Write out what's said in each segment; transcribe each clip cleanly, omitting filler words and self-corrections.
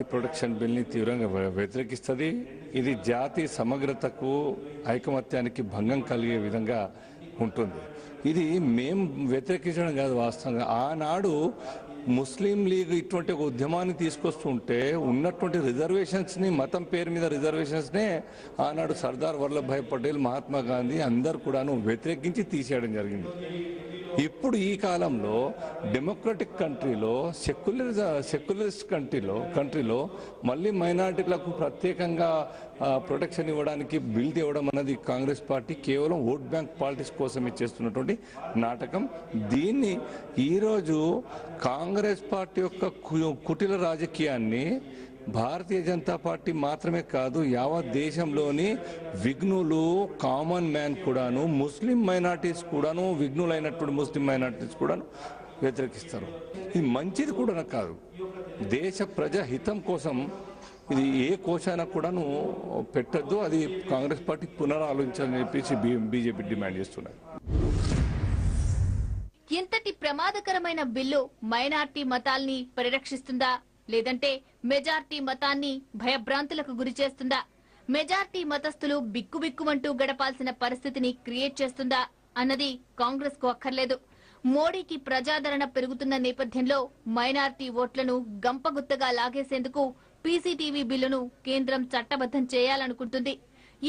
Protection బిల్ని తీవ్రంగా వ్యతిరేకిస్తుంది. ఇది జాతి సమగ్రతకు ఐకమత్యానికి భంగం కలిగే విధంగా ఉంటుంది. ఇది మేము వ్యతిరేకించడం కాదు, వాస్తవంగా ఆనాడు ముస్లిం లీగ్ ఇటువంటి ఒక ఉద్యమాన్ని తీసుకొస్తుంటే ఉన్నటువంటి రిజర్వేషన్స్ని, మతం పేరు మీద రిజర్వేషన్స్నే ఆనాడు సర్దార్ వల్లభాయ్ పటేల్, మహాత్మా గాంధీ అందరు కూడాను వ్యతిరేకించి తీసేయడం జరిగింది. ఇప్పుడు ఈ కాలంలో డెమోక్రటిక్ కంట్రీలో, సెక్యులరిస్ట్ కంట్రీలో మళ్ళీ మైనారిటీలకు ప్రత్యేకంగా ప్రొటెక్షన్ ఇవ్వడానికి బిల్ తేవడం అన్నది కాంగ్రెస్ పార్టీ కేవలం ఓట్ బ్యాంక్ పాలిటిక్స్ కోసం ఇచ్చేస్తున్నటువంటి నాటకం. దీన్ని ఈరోజు కాంగ్రెస్ పార్టీ యొక్క కుటిల రాజకీయాన్ని భారతీయ జనతా పార్టీ మాత్రమే కాదు, యావత్ దేశంలోని విఘ్నులు, కామన్ మ్యాన్ కూడాను, ముస్లిం మైనార్టీస్ కూడాను, విఘ్నులైనటువంటి ముస్లిం మైనార్టీస్ కూడాను వ్యతిరేకిస్తారు. ఇది మంచిది కూడా కాదు. దేశ ప్రజా హితం కోసం ఇది ఏ కోశాన కూడాను పెట్టద్దు. అది కాంగ్రెస్ పార్టీ పునరాలోచించాలని చెప్పేసి బీజేపీ డిమాండ్ చేస్తున్నారు. ఇంతటి ప్రమాదకరమైన బిల్లు మైనార్టీ మతాల్ని పరిరక్షిస్తుందా, లేదంటే మెజార్టీ మతాన్ని భయభ్రాంతులకు గురి చేస్తుందా? మెజార్టీ మతస్థులు బిక్కుబిక్కుమంటూ గడపాల్సిన పరిస్థితిని క్రియేట్ చేస్తుందా అన్నది కాంగ్రెస్ కు అక్కర్లేదు. మోడీకి ప్రజాదరణ పెరుగుతున్న నేపథ్యంలో మైనార్టీ ఓట్లను గంపగుత్తగా లాగేసేందుకు పీసీటీవీ బిల్లును కేంద్రం చట్టబద్దం చేయాలనుకుంటుంది.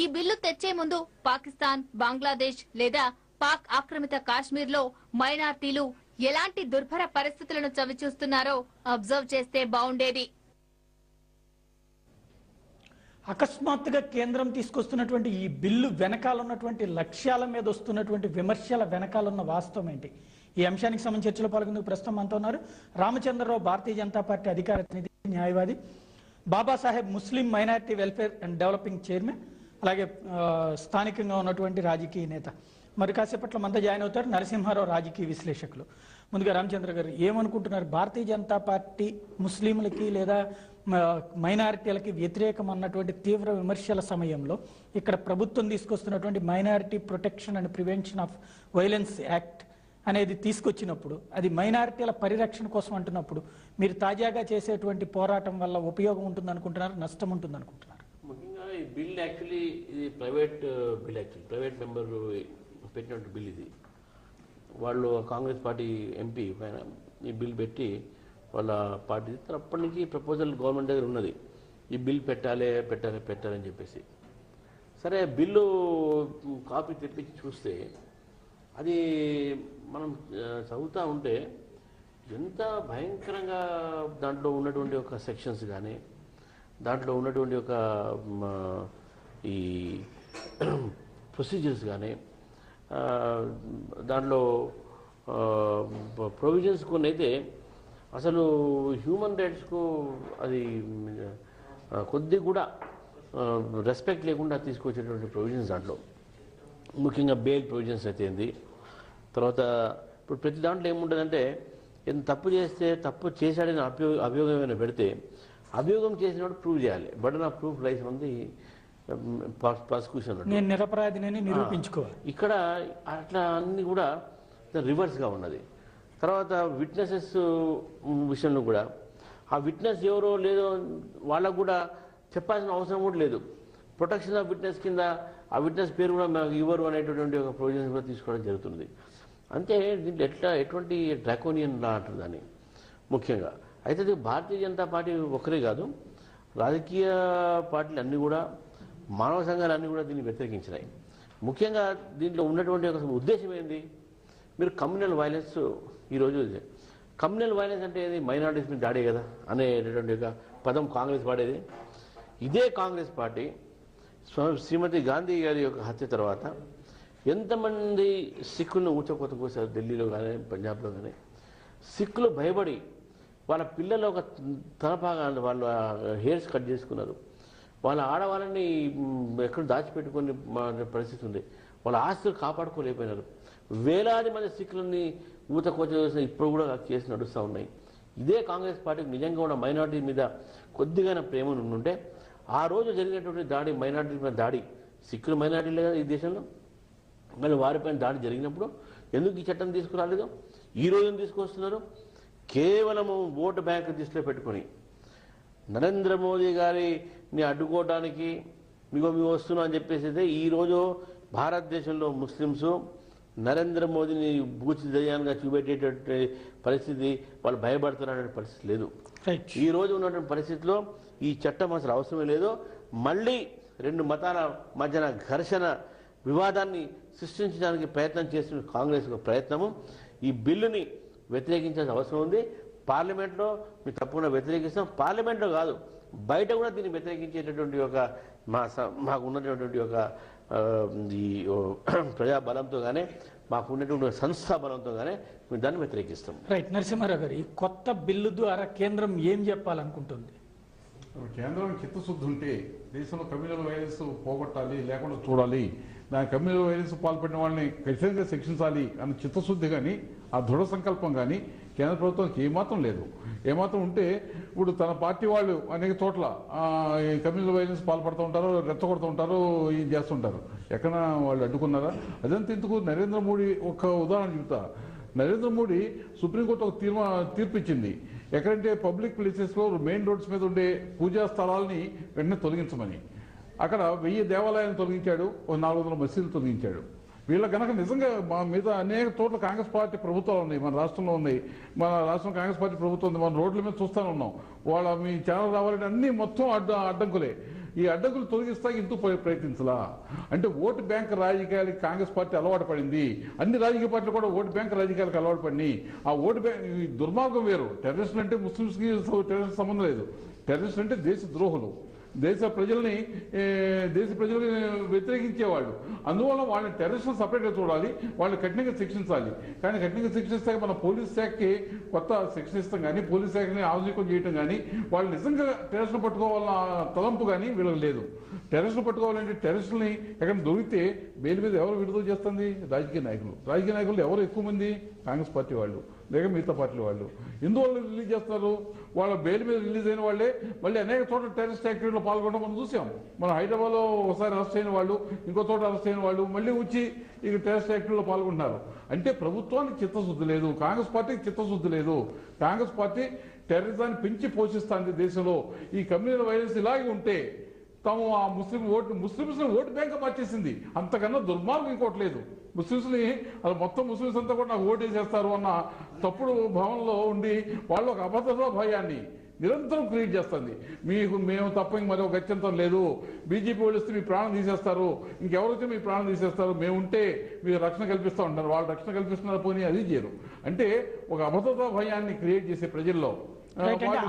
ఈ బిల్లు తెచ్చే ముందు పాకిస్తాన్, బంగ్లాదేశ్ లేదా పాక్ ఆక్రమిత కాశ్మీర్ లో మైనార్టీలు ఎలాంటి దుర్భర పరిస్థితులను చవిచూస్తున్నారో అబ్జర్వ్ చేస్తే బాగుండేది. అకస్మాత్తుగా కేంద్రం తీసుకొస్తున్నటువంటి ఈ బిల్లు వెనకాల ఉన్నటువంటి లక్ష్యాల మీద వస్తున్నటువంటి విమర్శల వెనకాల ఉన్న వాస్తవం ఏంటి? ఈ అంశానికి సంబంధించి చర్చలో పాల్గొందుకు ప్రస్తుతం మనతో ఉన్నారు రామచంద్రరావు, భారతీయ జనతా పార్టీ అధికార ప్రతినిధి, న్యాయవాది, Babasaheb Muslim minority welfare and developing chairman, అలాగే స్థానికంగా ఉన్నటువంటి రాజకీయ నేత. మరి కాసేపట్లో మనతో జాయిన్ అవుతారు నరసింహారావు, రాజకీయ విశ్లేషకులు. ముందుగా రామచంద్ర గారు ఏమనుకుంటున్నారు? భారతీయ జనతా పార్టీ ముస్లింలకి లేదా మైనారిటీలకి వ్యతిరేకం అన్నటువంటి తీవ్ర విమర్శల సమయంలో ఇక్కడ ప్రభుత్వం తీసుకొస్తున్నటువంటి minority protection and prevention of violence act అనేది తీసుకొచ్చినప్పుడు, అది మైనారిటీల పరిరక్షణ కోసం అంటున్నప్పుడు మీరు తాజాగా చేసేటువంటి పోరాటం వల్ల ఉపయోగం ఉంటుంది అనుకుంటున్నారు, నష్టం ఉంటుంది అనుకుంటున్నారు? ముఖ్యంగా ఈ బిల్ యాక్చువల్లీ ఇది ప్రైవేట్ బిల్, ప్రైవేట్ మెంబర్ పెట్టినట్టు బిల్ ఇది. వాళ్ళు కాంగ్రెస్ పార్టీ ఎంపీ పైన ఈ బిల్ పెట్టి వాళ్ళ పార్టీ అప్పటి నుంచి ప్రపోజల్ గవర్నమెంట్ దగ్గర ఉన్నది, ఈ బిల్ పెట్టాలని చెప్పేసి. సరే, బిల్లు కాపీ తెప్పించి చూస్తే అది మనం చదువుతూ ఉంటే ఎంత భయంకరంగా దాంట్లో ఉన్నటువంటి ఒక సెక్షన్స్ కానీ, దాంట్లో ఉన్నటువంటి ఒక ఈ ప్రొసీజర్స్ కానీ, దాంట్లో ప్రొవిజన్స్ కొన్ని అయితే అసలు హ్యూమన్ రైట్స్కు అది కొద్ది కూడా రెస్పెక్ట్ లేకుండా తీసుకొచ్చేటువంటి ప్రొవిజన్స్ దాంట్లో. ముఖ్యంగా బెయిల్ ప్రొవిజన్స్ అయితే ఏంది. తర్వాత ఇప్పుడు ప్రతి దాంట్లో ఏముంటుందంటే, ఎంత తప్పు చేస్తే తప్పు చేశాడని అభియోగం ఏమైనా పెడితే అభియోగం చేసినప్పుడు ప్రూవ్ చేయాలి. బర్డన్ ఆఫ్ ప్రూఫ్ రైస్ ఉంది ప్రాసిక్యూషన్. నేను నిరపరాధిని నిరూపించుకోవాలి. ఇక్కడ అట్లా అన్ని కూడా రివర్స్గా ఉన్నది. తర్వాత విట్నెసెస్ విషయంలో కూడా ఆ విట్నెస్ ఎవరో లేదో వాళ్ళకు కూడా చెప్పాల్సిన అవసరం కూడా లేదు. ప్రొటెక్షన్ ఆఫ్ విట్నెస్ కింద ఆ విట్నెస్ పేరు కూడా మాకు ఇవ్వరు అనేటటువంటి ఒక ప్రొవిజన్స్ కూడా తీసుకోవడం జరుగుతుంది. అంటే దీంట్లో ఎటువంటి డ్రాకోనియన్ లా అంటుంది అని ముఖ్యంగా. అయితే ఇది భారతీయ జనతా పార్టీ ఒక్కరే కాదు, రాజకీయ పార్టీలు అన్నీ కూడా, మానవ సంఘాలు అన్నీ కూడా దీన్ని వ్యతిరేకించినాయి. ముఖ్యంగా దీంట్లో ఉన్నటువంటి ఒక ఉద్దేశం ఏంది? మీరు కమ్యూనల్ వైలెన్స్, ఈరోజు కమ్యూనల్ వైలెన్స్ అంటే ఏది? మైనారిటీస్ మీద దాడే కదా అనేటటువంటి ఒక పదం కాంగ్రెస్ వాడేది. ఇదే కాంగ్రెస్ పార్టీ శ్రీమతి గాంధీ గారి యొక్క హత్య తర్వాత ఎంతమంది సిక్కులను ఊచకోత కోసారు ఢిల్లీలో కానీ పంజాబ్లో కానీ. సిక్కులు భయపడి వాళ్ళ పిల్లలు ఒక తలపాగా వాళ్ళ హెయిర్స్ కట్ చేసుకున్నారు. వాళ్ళ ఆడవాళ్ళని ఎక్కడ దాచిపెట్టుకునే పరిస్థితి ఉంది. వాళ్ళ ఆస్తులు కాపాడుకోలేకపోయినారు. వేలాది మంది సిక్కులని ఊతకోత చేసిన ఇప్పుడు కూడా కేసులు నడుస్తూ ఉన్నాయి. ఇదే కాంగ్రెస్ పార్టీకి నిజంగా ఉన్న మైనారిటీ మీద కొద్దిగా ప్రేమ ఉంటే ఆ రోజు జరిగినటువంటి దాడి, మైనారిటీ మీద దాడి, సిక్కులు మైనారిటీలే కదా ఈ దేశంలో, మళ్ళీ వారిపైన దాడి జరిగినప్పుడు ఎందుకు ఈ చట్టం తీసుకురాలేదు? ఈ రోజున తీసుకొస్తున్నారు. కేవలము ఓటు బ్యాంక్ దృష్టిలో పెట్టుకొని నరేంద్ర మోదీ గారిని అడ్డుకోవడానికి మేము వస్తున్నాం అని చెప్పేసి ఈరోజు భారతదేశంలో ముస్లిమ్స్ నరేంద్ర మోదీని బూచి దయ్యాన్గా చూపెట్టేటువంటి పరిస్థితి, వాళ్ళు భయపడుతున్నటువంటి పరిస్థితి లేదు. ఈ రోజు ఉన్నటువంటి పరిస్థితిలో ఈ చట్టం అసలు అవసరమే లేదు. మళ్ళీ రెండు మతాల మధ్యన ఘర్షణ వివాదాన్ని సృష్టించడానికి ప్రయత్నం చేస్తున్న కాంగ్రెస్ ప్రయత్నము. ఈ బిల్లుని వ్యతిరేకించాల్సిన అవసరం ఉంది. పార్లమెంట్లో మేము తప్పకుండా వ్యతిరేకిస్తాం. పార్లమెంట్లో కాదు, బయట కూడా దీన్ని వ్యతిరేకించేటటువంటి ఒక మాకు ఉన్నటువంటి ఒక ఈ ప్రజా బలంతో కానీ మాకు ఉన్నటువంటి సంస్థా బలంతో కానీ మేము దాన్ని వ్యతిరేకిస్తాం. రైట్. నరసింహారావు గారు, ఈ కొత్త బిల్లు ద్వారా కేంద్రం ఏం చెప్పాలనుకుంటుంది? కేంద్రం చిత్తశుద్ధి ఉంటే దేశంలో కమ్యూనల్ వైలెన్స్ పోగొట్టాలి, లేకుండా చూడాలి, దాని కమ్యూనల్ వైలెన్స్ పాల్పడిన వాళ్ళని ఖచ్చితంగా శిక్షించాలి అన్న చిత్తశుద్ధి కానీ ఆ దృఢ సంకల్పం కానీ కేంద్ర ప్రభుత్వానికి ఏమాత్రం లేదు. ఏమాత్రం ఉంటే ఇప్పుడు తన పార్టీ వాళ్ళు అనేక చోట్ల కమ్యూనల్ వైలెన్స్ పాల్పడుతూ ఉంటారు, రెచ్చగొడుతూ ఉంటారు, ఏం చేస్తుంటారు. ఎక్కడ వాళ్ళు అడ్డుకున్నారా? అదంతా ఎందుకు? నరేంద్ర మోడీ ఒక ఉదాహరణ చెబుతా. నరేంద్ర మోడీ సుప్రీంకోర్టు ఒక తీర్పు ఇచ్చింది. ఎక్కడంటే పబ్లిక్ ప్లేసెస్లో మెయిన్ రోడ్స్ మీద ఉండే పూజా స్థలాలని వెంటనే తొలగించమని. అక్కడ 1000 దేవాలయాలను తొలగించాడు, 400 మసీదులు తొలగించాడు. వీళ్ళ కనుక నిజంగా మా మీద అనేక చోట్ల కాంగ్రెస్ పార్టీ ప్రభుత్వాలు ఉన్నాయి, మన రాష్ట్రంలో ఉన్నాయి, మన రాష్ట్రం కాంగ్రెస్ పార్టీ ప్రభుత్వం ఉంది, మన రోడ్ల మీద చూస్తూనే ఉన్నాం. వాళ్ళ మీ ఛానల్ రావాలంటే అన్ని మొత్తం అడ్డంకులే. ఈ అడ్డంకులు తొలగిస్తాకి ఇంతకు ప్రయత్నించలా అంటే ఓటు బ్యాంక్ రాజకీయాలకి కాంగ్రెస్ పార్టీ అలవాటు పడింది. అన్ని రాజకీయ పార్టీలు కూడా ఓటు బ్యాంక్ రాజకీయాలకు అలవాటు పడి ఆ ఓటు బ్యాంక్ దుర్మార్గం వేరు. టెర్రరిస్టులు అంటే ముస్లింస్కి టెర్రరిస్ట్ సంబంధం లేదు. టెర్రరిస్టులు అంటే దేశ ద్రోహులు, దేశ ప్రజల్ని వ్యతిరేకించేవాళ్ళు. అందువల్ల వాళ్ళని టెర్రరిస్టులు సపరేట్గా చూడాలి, వాళ్ళని కఠినంగా శిక్షించాలి. కానీ కఠినంగా శిక్షిస్తే మన పోలీస్ శాఖకి కొత్త శిక్షణ ఇస్తాం కానీ, పోలీస్ శాఖని ఆధునికం చేయటం కానీ, వాళ్ళు నిజంగా టెర్రరిస్టులు పట్టుకోవాలన్న తలంపు కానీ వీళ్ళకి లేదు. టెర్రరిస్టులు పట్టుకోవాలంటే టెర్రరిస్టులని ఎక్కడ దొరికితే బెయిల్ మీద ఎవరు విడుదల చేస్తుంది? రాజకీయ నాయకులు. రాజకీయ నాయకులు ఎవరు ఎక్కువ మంది? కాంగ్రెస్ పార్టీ వాళ్ళు లేక మిగతా పార్టీల వాళ్ళు. ఎందువల్ల రిలీజ్ చేస్తారు? వాళ్ళ బెయిల్ మీద రిలీజ్ అయిన వాళ్ళే మళ్ళీ అనేక చోట్ల టెర్రరిస్ట్ యాక్టివిటీలో పాల్గొనడం మనం చూసాం. మన హైదరాబాద్లో ఒకసారి అరెస్ట్ అయిన వాళ్ళు, ఇంకో చోట అరెస్ట్ అయిన వాళ్ళు మళ్ళీ వచ్చి ఇక టెర్రరిస్ట్ యాక్టివిటీలో పాల్గొంటున్నారు. అంటే ప్రభుత్వానికి చిత్తశుద్ధి లేదు, కాంగ్రెస్ పార్టీకి చిత్తశుద్ధి లేదు. కాంగ్రెస్ పార్టీ టెర్రరిజాన్ని పెంచి పోషిస్తుంది దేశంలో. ఈ కమ్యూనల్ వైలెన్స్ ఇలాగే ఉంటే తాము ఆ ముస్లింస్ని ఓటు బ్యాంక్ మార్చేసింది. అంతకన్నా దుర్మార్గం ఇంకోటి లేదు. ముస్లింస్ని అది మొత్తం ముస్లింస్ అంతా కూడా నాకు ఓటు వేసేస్తారు అన్న తప్పుడు భావనలో ఉండి వాళ్ళు ఒక అభద్రతా భయాన్ని నిరంతరం క్రియేట్ చేస్తుంది. మేము తప్ప ఇంక మరో గత్యంతరం లేదు, బీజేపీ వాళ్ళు వస్తే మీ ప్రాణం తీసేస్తారు, ఇంకెవరైతే మీ ప్రాణం తీసేస్తారు, మేము ఉంటే మీరు రక్షణ కల్పిస్తూ ఉంటారు. వాళ్ళు రక్షణ కల్పిస్తున్నారు, పోనీ అది చేయరు. అంటే ఒక అభద్రతా భయాన్ని క్రియేట్ చేసే ప్రజల్లో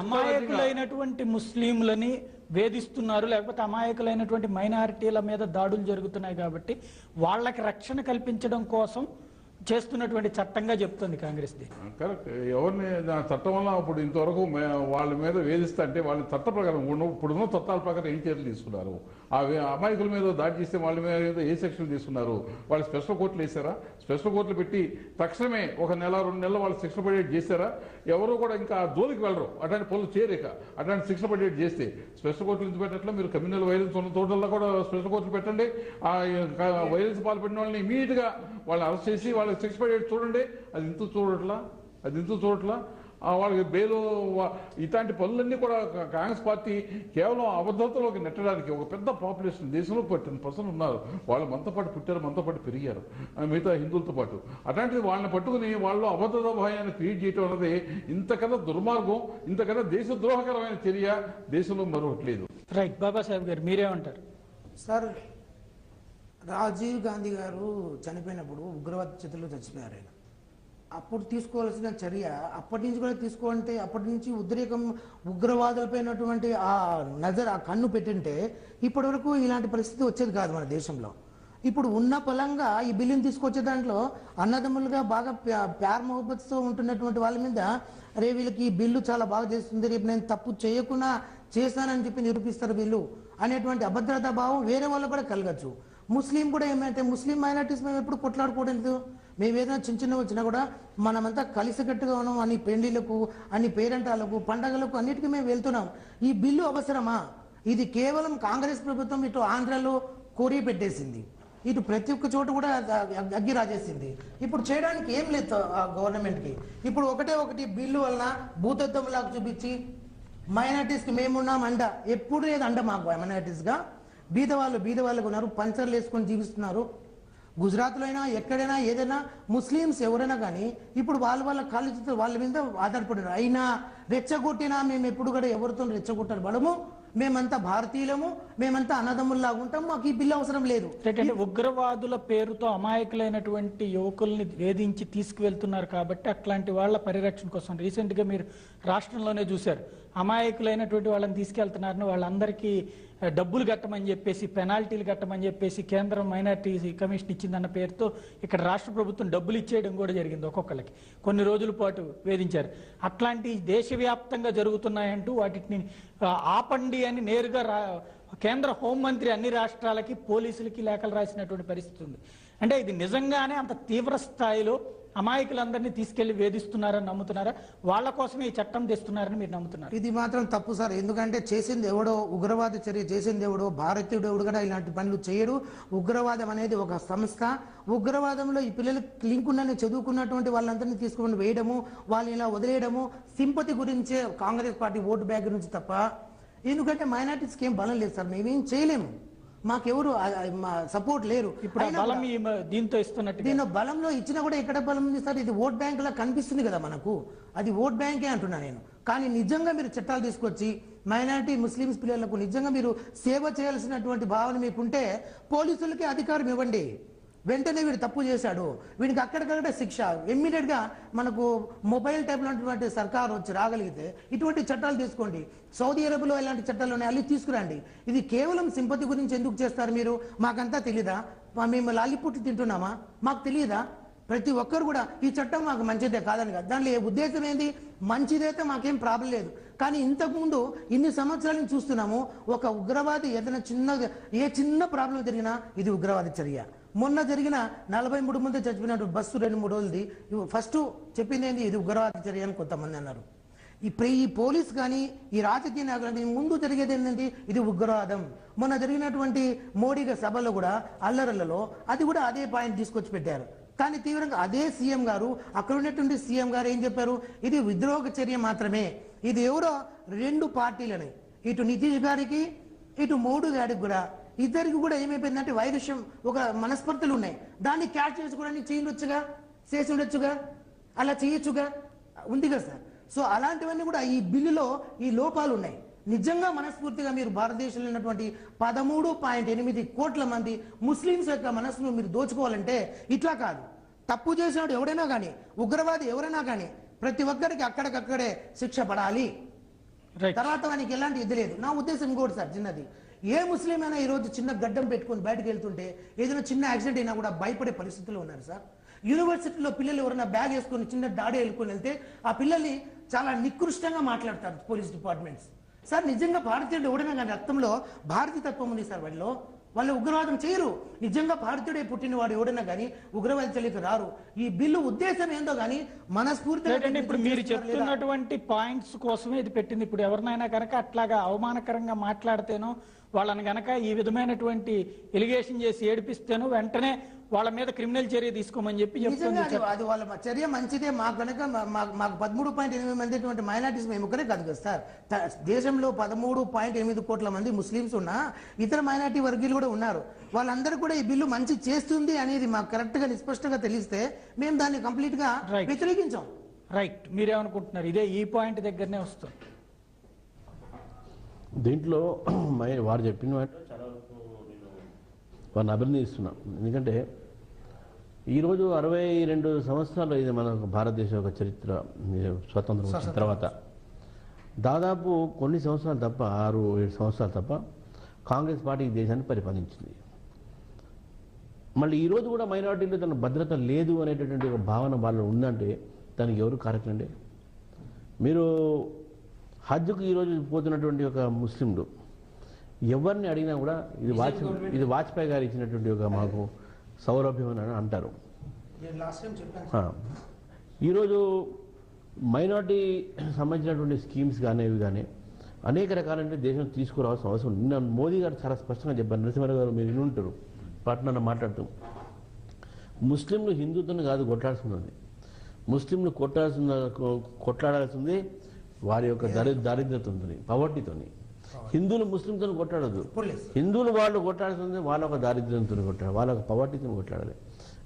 అమాయకులైనటువంటి ముస్లింలని వేధిస్తున్నారు, లేకపోతే అమాయకులైనటువంటి మైనారిటీల మీద దాడులు జరుగుతున్నాయి కాబట్టి వాళ్ళకి రక్షణ కల్పించడం కోసం చేస్తున్నటువంటి చట్టంగా చెప్తుంది కాంగ్రెస్. కరెక్ట్. ఎవరిని చట్టం వల్ల ఇప్పుడు ఇంతవరకు వాళ్ళ మీద వేధిస్తా అంటే వాళ్ళని చట్ట ప్రకారం ఇప్పుడున్న చట్టాల ప్రకారం ఏం చర్యలు తీసుకున్నారు? ఆ అమాయకుల మీద దాడి చేస్తే వాళ్ళ మీద ఏ సెక్షన్లు తీసుకున్నారు? వాళ్ళు స్పెషల్ కోర్టులు వేసారా? స్పెషల్ కోర్టులు పెట్టి తక్షణమే 1 నెల 2 నెలలు వాళ్ళు శిక్ష పడేట్ చేశారా? ఎవరు కూడా ఇంకా జోలికి వెళ్ళరు. అట్లాంటి పనులు చేరిక అట్లాంటి శిక్ష పడేట్ చేస్తే స్పెషల్ కోర్టులు ఎందుకు పెట్టట్లా? మీరు కమ్యూనల్ వైలెన్స్ ఉన్న తోటల్లో కూడా స్పెషల్ కోర్టులు పెట్టండి. ఆ వైలెన్స్ పాల్పడిన వాళ్ళని ఇమీడియట్గా వాళ్ళని అరెస్ట్ చేసి వాళ్ళకి శిక్ష పడేట్ చూడండి. అది ఇంత చూడట్లా వాళ్ళకి బెయిల్. ఇట్లాంటి పనులన్నీ కూడా కాంగ్రెస్ పార్టీ కేవలం అబద్ధతలోకి నెట్టడానికి. ఒక పెద్ద పాపులేషన్ దేశంలో 10% ఉన్నారు, వాళ్ళు మనతో పాటు పుట్టారు, మనతో పాటు పెరిగారు, మిగతా హిందువులతో పాటు. అట్లాంటిది వాళ్ళని పట్టుకుని వాళ్ళు అబద్ధత భయాన్ని క్రియేట్ చేయడం అనేది ఇంతకన్నా దుర్మార్గం, ఇంతకన్నా దేశద్రోహకరమైన చర్య దేశంలో మరొకటి లేదు. రైట్. బాబాసాహెబ్ గారు మీరేమంటారు? సార్, రాజీవ్ గాంధీ గారు చనిపోయినప్పుడు ఉగ్రవాద చేతుల్లో చచ్చిపోయారు. ఆయన అప్పుడు తీసుకోవాల్సిన చర్య అప్పటి నుంచి కూడా తీసుకోవాలంటే అప్పటి నుంచి ఉగ్రవాదులపైనటువంటి ఆ ఆ కన్ను పెట్టింటే ఇప్పటి వరకు ఇలాంటి పరిస్థితి వచ్చేది కాదు మన దేశంలో. ఇప్పుడు ఉన్న పలంగా ఈ బిల్లుని తీసుకొచ్చే దాంట్లో అన్నదమ్ములుగా బాగా ప్యార్ మొహబ్బత్తో ఉంటున్నటువంటి వాళ్ళ మీద రే వీళ్ళకి ఈ బిల్లు చాలా బాగా చేస్తుంది, రేపు నేను తప్పు చేయకుండా చేశానని చెప్పి నిరూపిస్తారు వీళ్ళు అనేటువంటి అభద్రతా భావం వేరే వాళ్ళు కూడా కలగచ్చు. ముస్లిం కూడా ఏమంటే ముస్లిం మైనార్టీస్ మేము ఎప్పుడు కొట్లాడుకోవడం, మేము ఏదైనా చిన్న వచ్చినా కూడా మనమంతా కలిసికట్టుగా ఉన్నాం. అన్ని పెళ్లిళ్లకు, అన్ని పేరెంటాలకు, పండగలకు అన్నిటికీ మేము వెళ్తున్నాం. ఈ బిల్లు అవసరమా? ఇది కేవలం కాంగ్రెస్ ప్రభుత్వం ఇటు ఆంధ్రలో కోరి పెట్టేసింది, ఇటు ప్రతి ఒక్క చోట కూడా అగ్గి రాజేసింది. ఇప్పుడు చేయడానికి ఏం లేదు గవర్నమెంట్కి. ఇప్పుడు ఒకటి బిల్లు వలన భూతత్వంలాగా చూపించి మైనార్టీస్కి మేమున్నాం అండ, ఎప్పుడు లేదు అండ మాకు మైనార్టీస్గా. బీద వాళ్ళకు ఉన్నారు, పంచర్లు వేసుకొని జీవిస్తున్నారు. గుజరాత్లో అయినా ఎక్కడైనా ఏదైనా ముస్లిమ్స్ ఎవరైనా కానీ ఇప్పుడు వాళ్ళ కాళ్ళు చేతులు వాళ్ళ మీద ఆధారపడినారు. అయినా రెచ్చగొట్టినా మేము ఎప్పుడు కూడా ఎవరితో రెచ్చగొట్టబడము, మేమంతా భారతీయులము, మేమంతా అన్నదమ్ముల్లాగా ఉంటాం, మాకు ఈ బిల్లు అవసరం లేదు. అంటే ఉగ్రవాదుల పేరుతో అమాయకులైనటువంటి యువకుల్ని వేధించి తీసుకువెళ్తున్నారు కాబట్టి అట్లాంటి వాళ్ళ పరిరక్షణ కోసం రీసెంట్ గా మీరు రాష్ట్రంలోనే చూశారు, అమాయకులైనటువంటి వాళ్ళని తీసుకెళ్తున్నారని వాళ్ళందరికీ డబ్బులు కట్టమని చెప్పేసి, పెనాల్టీలు కట్టమని చెప్పేసి కేంద్రం మైనార్టీ కమిషన్ ఇచ్చిందన్న పేరుతో ఇక్కడ రాష్ట్ర ప్రభుత్వం డబ్బులు ఇచ్చేయడం కూడా జరిగింది. ఒక్కొక్కరికి కొన్ని రోజుల పాటు వేధించారు. అట్లాంటి దేశవ్యాప్తంగా జరుగుతున్నాయంటూ వాటిని ఆపండి అని నేరుగా కేంద్ర హోంమంత్రి అన్ని రాష్ట్రాలకి పోలీసులకి లేఖలు రాసినటువంటి పరిస్థితి ఉంది. అంటే ఇది నిజంగానే అంత తీవ్ర స్థాయిలో అమాయకులందరినీ తీసుకెళ్లి వేధిస్తున్నారని నమ్ముతున్నారా? వాళ్ళ కోసమే ఈ చట్టం తెస్తున్నారని మీరు నమ్ముతున్నారు? ఇది మాత్రం తప్పు సార్. ఎందుకంటే చేసింది ఎవడో, ఉగ్రవాద చర్య చేసింది ఎవడో, భారతీయుడు ఎవడు కూడా ఇలాంటి పనులు చేయడు. ఉగ్రవాదం అనేది ఒక సంస్థ. ఉగ్రవాదంలో ఈ పిల్లలకు లింక్ ఉందని చదువుకున్నటువంటి వాళ్ళందరినీ తీసుకుని వేయడము, వాళ్ళని ఇలా వదిలేయడము సింపతి గురించే కాంగ్రెస్ పార్టీ ఓటు బ్యాంక్ నుంచి తప్ప. ఎందుకంటే మైనార్టీస్కి ఏం బలం లేదు సార్, మేమేం చేయలేము, మాకెవరు సపోర్ట్ లేరు. ఇప్పుడు బలం దీంతో ఇస్తున్నట్టు, దీని బలంలో ఇచ్చినా కూడా ఎక్కడ బలం ఉంది సార్? ఇది ఓట్ బ్యాంక్ లా కనిపిస్తుంది కదా మనకు, అది ఓట్ బ్యాంకే అంటున్నా నేను. కానీ నిజంగా మీరు చట్టాలు తీసుకొచ్చి మైనారిటీ ముస్లిమ్స్ పిల్లలకు నిజంగా మీరు సేవ చేయాల్సినటువంటి భావన మీకుంటే పోలీసులకి అధికారం ఇవ్వండి. వెంటనే వీడు తప్పు చేశాడు, వీడికి అక్కడికక్కడే శిక్ష ఇమ్మీడియట్ గా మనకు మొబైల్ టైప్ ఉన్నటువంటి సర్కారు వచ్చి రాగలిగితే ఇటువంటి చట్టాలు తీసుకోండి. సౌదీ అరేబియాలో ఇలాంటి చట్టాలు ఉన్నాయి, అల్లి తీసుకురండి. ఇది కేవలం సింపతి గురించి ఎందుకు చేస్తారు మీరు? మాకంతా తెలీదా? మేము లాలిపుట్లు తింటున్నామా? మాకు తెలియదా? ప్రతి ఒక్కరు కూడా ఈ చట్టం మాకు మంచిదే కాదని కాదు, దానిలో ఉద్దేశం ఏంది? మంచిదైతే మాకేం ప్రాబ్లం లేదు. కానీ ఇంతకుముందు ఇన్ని సంవత్సరాల చూస్తున్నాము, ఒక ఉగ్రవాది ఏదైనా చిన్న ప్రాబ్లం జరిగినా ఇది ఉగ్రవాద చర్య. మొన్న జరిగిన 43 మంది చచ్చిపోయినట్టు బస్సు 2-3 రోజులది ఫస్ట్ చెప్పింది ఏంది? ఇది ఉగ్రవాద చర్య అని కొంతమంది అన్నారు. ఈ పోలీస్ కానీ ఈ రాజకీయ నాయకులు ముందు జరిగేది ఏంటంటే ఇది ఉగ్రవాదం. మొన్న జరిగినటువంటి మోడీ సభలో కూడా అల్లరల్లో అది కూడా అదే పాయింట్ తీసుకొచ్చి పెట్టారు. కానీ తీవ్రంగా అదే సీఎం గారు, అక్కడ ఉన్నటువంటి సీఎం గారు ఏం చెప్పారు? ఇది విద్రోహ చర్య మాత్రమే. ఇది ఎవరో 2 పార్టీలని, ఇటు నితీష్ గారికి ఇటు మోడీ గారికి కూడా ఇద్దరికి కూడా ఏమైపోయిందంటే వైరుష్యం, ఒక మనస్పర్ధలు ఉన్నాయి. దాన్ని క్యాచ్ చేసుకోవడానికి చేసి ఉండొచ్చుగా, అలా చేయొచ్చుగా, ఉంది కదా సార్. సో అలాంటివన్నీ కూడా ఈ బిల్లులో ఈ లోపాలు ఉన్నాయి. నిజంగా మనస్ఫూర్తిగా మీరు భారతదేశంలో ఉన్నటువంటి 13.8 కోట్ల మంది ముస్లింస్ యొక్క మనస్సును మీరు దోచుకోవాలంటే ఇట్లా కాదు. తప్పు చేసినాడు ఎవడైనా కానీ, ఉగ్రవాది ఎవరైనా కానీ ప్రతి ఒక్కరికి అక్కడికక్కడే శిక్ష పడాలి. తర్వాత వానికి ఎలాంటి ఇది లేదు. నా ఉద్దేశం ఇంకోటి సార్ చిన్నది, ఏ ముస్లిం అయినా ఈరోజు చిన్న గడ్డం పెట్టుకొని బయటకు వెళ్తుంటే ఏదైనా చిన్న యాక్సిడెంట్ అయినా కూడా భయపడే పరిస్థితుల్లో ఉన్నారు సార్. యూనివర్సిటీలో పిల్లలు ఎవరైనా బ్యాగ్ వేసుకొని చిన్న డాడీ వెళ్ళుకొని వెళ్తే ఆ పిల్లల్ని చాలా నికృష్టంగా మాట్లాడతారు పోలీస్ డిపార్ట్మెంట్స్. సార్ నిజంగా భారతీయుడు ఎవడైనా కానీ రక్తంలో భారతీయ తత్వం ఉంది సార్ వాళ్ళలో, వాళ్ళు ఉగ్రవాదం చేయరు. నిజంగా భారతీయుడే పుట్టినవాడు ఎవడైనా కానీ ఉగ్రవాద చర్యకు రారు. ఈ బిల్లు ఉద్దేశం ఏందో కానీ మనస్ఫూర్తిగా ఇప్పుడు మీరు చెప్తున్నటువంటి పాయింట్స్ కోసమే ఇది పెట్టింది. ఇప్పుడు ఎవరినైనా కనుక అట్లాగా అవమానకరంగా మాట్లాడితేనో, వాళ్ళని గనక ఈ విధమైనటువంటి ఎలిగేషన్ చేసి ఏడిపిస్తేనో వెంటనే వాళ్ళ మీద క్రిమినల్ చర్య తీసుకోమని చెప్పి చెప్తుంది. అది వాళ్ళ చర్య మంచిదే. మాకు కనుక మాకు 13.8 మంది మైనార్టీస్ మేము ఒకరే కాదు కదా సార్. దేశంలో 13.8 కోట్ల మంది ముస్లింస్ ఉన్నా ఇతర మైనార్టీ వర్గీయులు కూడా ఉన్నారు. వాళ్ళందరూ కూడా ఈ బిల్లు మంచి చేస్తుంది అనేది మాకు కరెక్ట్ గా నిస్పష్టంగా తెలిస్తే మేము దాన్ని కంప్లీట్ గా వ్యతిరేకించాం. రైట్, మీరేమనుకుంటున్నారు? ఇదే ఈ పాయింట్ దగ్గరనే వస్తుంది. దీంట్లో వారు చెప్పిన చాలా వారిని అభినందిస్తున్నాం. ఎందుకంటే ఈరోజు 62 సంవత్సరాలు ఇది మన భారతదేశం యొక్క చరిత్ర. స్వతంత్రం వచ్చిన తర్వాత దాదాపు కొన్ని సంవత్సరాలు తప్ప 6-7 సంవత్సరాలు తప్ప కాంగ్రెస్ పార్టీ ఈ దేశాన్ని పరిపాలించింది. మళ్ళీ ఈరోజు కూడా మైనారిటీలో తన భద్రత లేదు అనేటటువంటి ఒక భావన వాళ్ళు ఉందంటే దానికి ఎవరు కారకులండి? మీరు హజ్కు ఈరోజు పోతున్నటువంటి ఒక ముస్లింలు ఎవరిని అడిగినా కూడా ఇది వాజ్పేయి గారు ఇచ్చినటువంటి ఒక మాకు సౌలభ్యం అని అంటారు. ఈరోజు మైనార్టీ సంబంధించినటువంటి స్కీమ్స్ కానీ ఇవి కానీ అనేక రకాలైన దేశం తీసుకురావాల్సిన అవసరం. నిన్న మోదీ గారు చాలా స్పష్టంగా చెప్పారు. నరసింహ గారు మీరు వినుంటారు పట్టణంలో మాట్లాడుతూ, ముస్లింలు హిందుత్వం కాదు కొట్లాడాల్సింది, ముస్లింలు కొట్లాడాల్సింది వారి యొక్క దారిద్ర్యతోని పవర్టీతోని. హిందువులు ముస్లింతో కొట్లాడదు, పోలీస్. హిందువులు వాళ్ళు కొట్లాడుతుంది వాళ్ళ ఒక దారిద్ర్యంతో కొట్లాడాలి, వాళ్ళ ఒక పవర్టీతో కొట్లాడాలి.